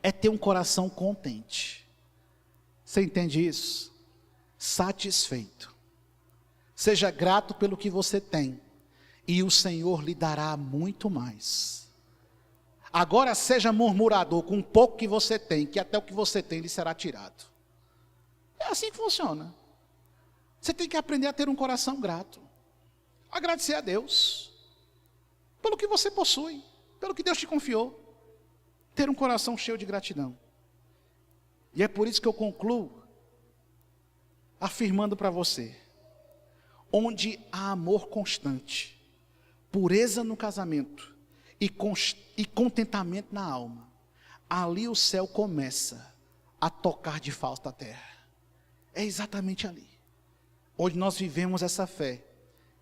É ter um coração contente. Você entende isso? Satisfeito. Seja grato pelo que você tem, e o Senhor lhe dará muito mais. Agora seja murmurador com o pouco que você tem, que até o que você tem lhe será tirado. É assim que funciona. Você tem que aprender a ter um coração grato. Agradecer a Deus pelo que você possui, pelo que Deus te confiou. Ter um coração cheio de gratidão. E é por isso que eu concluo afirmando para você: onde há amor constante, pureza no casamento e contentamento na alma, ali o céu começa a tocar de falta a terra. É exatamente ali onde nós vivemos essa fé,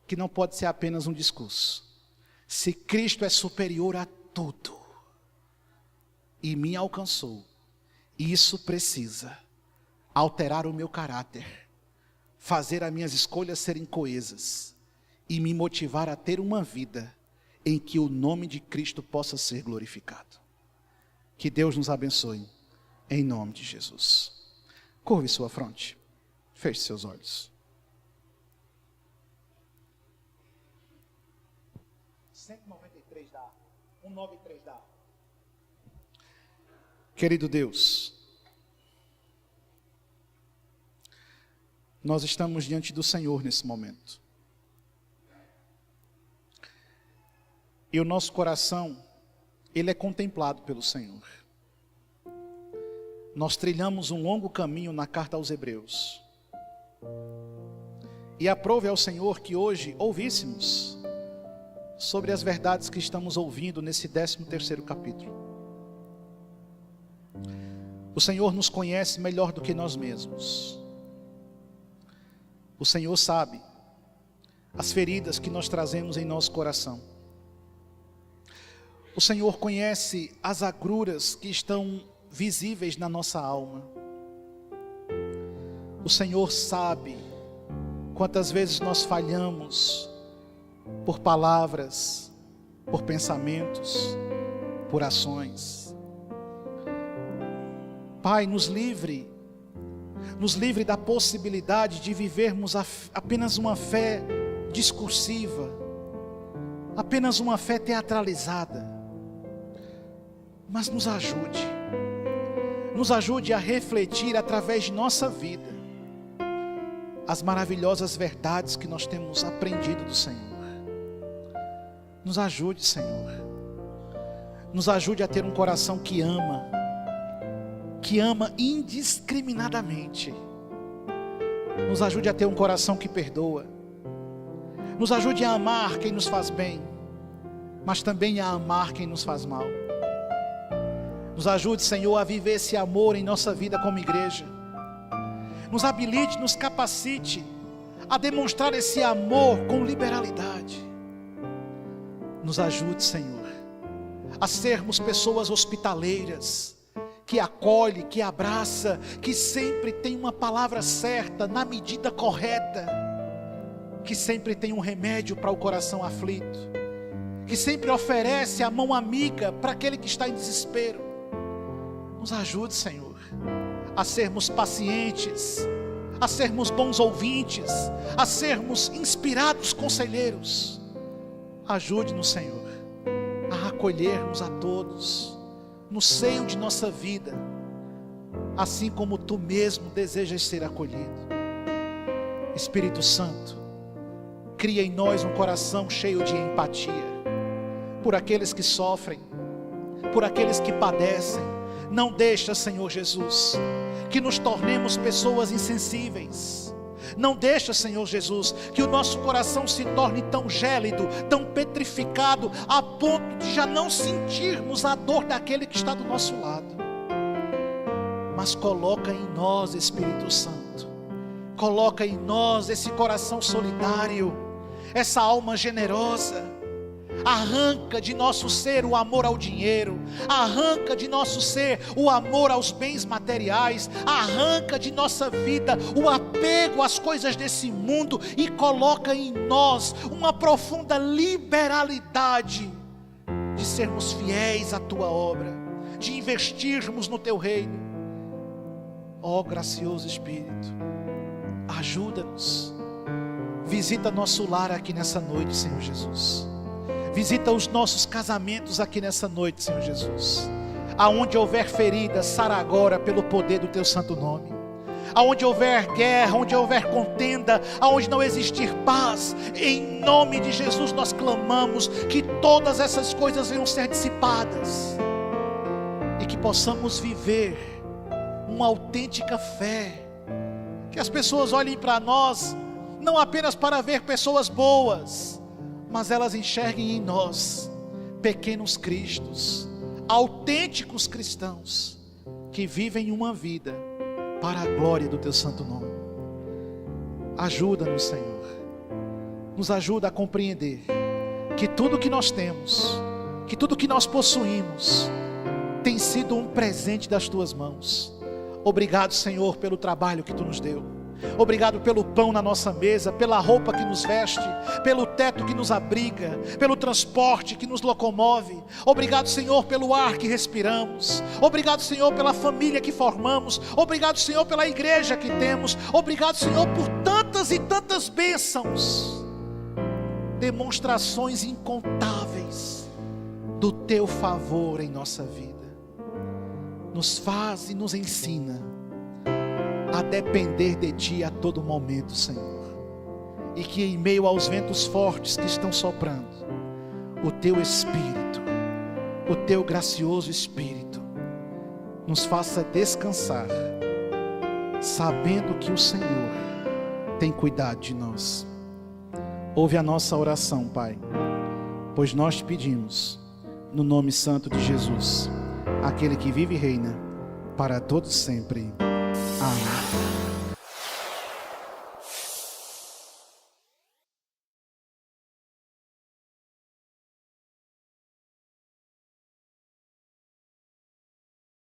que não pode ser apenas um discurso. Se Cristo é superior a tudo e me alcançou, isso precisa alterar o meu caráter, fazer as minhas escolhas serem coesas e me motivar a ter uma vida em que o nome de Cristo possa ser glorificado. Que Deus nos abençoe, em nome de Jesus. Curve sua fronte, feche seus olhos. 193 dá, 193 dá. Querido Deus, nós estamos diante do Senhor nesse momento. E o nosso coração, ele é contemplado pelo Senhor. Nós trilhamos um longo caminho na carta aos Hebreus. E aprove ao Senhor que hoje ouvíssemos sobre as verdades que estamos ouvindo nesse 13º capítulo. O Senhor nos conhece melhor do que nós mesmos. O Senhor sabe as feridas que nós trazemos em nosso coração. O Senhor conhece as agruras que estão visíveis na nossa alma. O Senhor sabe quantas vezes nós falhamos por palavras, por pensamentos, por ações. Pai, nos livre da possibilidade de vivermos apenas uma fé discursiva, apenas uma fé teatralizada, mas nos ajude a refletir através de nossa vida as maravilhosas verdades que nós temos aprendido do Senhor. Nos ajude, Senhor, nos ajude a ter um coração que ama indiscriminadamente. Nos ajude a ter um coração que perdoa. Nos ajude a amar quem nos faz bem, mas também a amar quem nos faz mal. Nos ajude, Senhor, a viver esse amor em nossa vida como igreja. Nos habilite, nos capacite a demonstrar esse amor com liberalidade. Nos ajude, Senhor, a sermos pessoas hospitaleiras, que acolhe, que abraça, que sempre tem uma palavra certa, na medida correta, que sempre tem um remédio para o coração aflito, que sempre oferece a mão amiga para aquele que está em desespero. Nos ajude, Senhor, a sermos pacientes, a sermos bons ouvintes, a sermos inspirados conselheiros. Ajude-nos, Senhor, a acolhermos a todos no seio de nossa vida, assim como Tu mesmo desejas ser acolhido. Espírito Santo, cria em nós um coração cheio de empatia, por aqueles que sofrem, por aqueles que padecem. Não deixa, Senhor Jesus, que nos tornemos pessoas insensíveis. Não deixa, Senhor Jesus, que o nosso coração se torne tão gélido, tão petrificado, a ponto de já não sentirmos a dor daquele que está do nosso lado. Mas coloca em nós, Espírito Santo, coloca em nós esse coração solidário, essa alma generosa. Arranca de nosso ser o amor ao dinheiro, arranca de nosso ser o amor aos bens materiais, arranca de nossa vida o apego às coisas desse mundo e coloca em nós uma profunda liberalidade de sermos fiéis à Tua obra, de investirmos no Teu reino. Ó gracioso Espírito, ajuda-nos, visita nosso lar aqui nessa noite, Senhor Jesus. Visita os nossos casamentos aqui nessa noite, Senhor Jesus. Aonde houver ferida, sara agora pelo poder do Teu santo nome. Aonde houver guerra, onde houver contenda, aonde não existir paz, em nome de Jesus nós clamamos que todas essas coisas venham ser dissipadas e que possamos viver uma autêntica fé. Que as pessoas olhem para nós não apenas para ver pessoas boas, mas elas enxerguem em nós pequenos cristos, autênticos cristãos, que vivem uma vida para a glória do Teu santo nome. Ajuda-nos, Senhor, nos ajuda a compreender que tudo que nós temos, que tudo que nós possuímos, tem sido um presente das Tuas mãos. Obrigado, Senhor, pelo trabalho que Tu nos deu. Obrigado pelo pão na nossa mesa, pela roupa que nos veste, pelo teto que nos abriga, pelo transporte que nos locomove. Obrigado, Senhor, pelo ar que respiramos. Obrigado, Senhor, pela família que formamos. Obrigado, Senhor, pela igreja que temos. Obrigado, Senhor, por tantas e tantas bênçãos, demonstrações incontáveis do Teu favor em nossa vida. Nos faz e nos ensina a depender de Ti a todo momento, Senhor. E que em meio aos ventos fortes que estão soprando, o Teu Espírito, o Teu gracioso Espírito, nos faça descansar, sabendo que o Senhor tem cuidado de nós. Ouve a nossa oração, Pai, pois nós te pedimos, no nome santo de Jesus, aquele que vive e reina para todos sempre. Amém.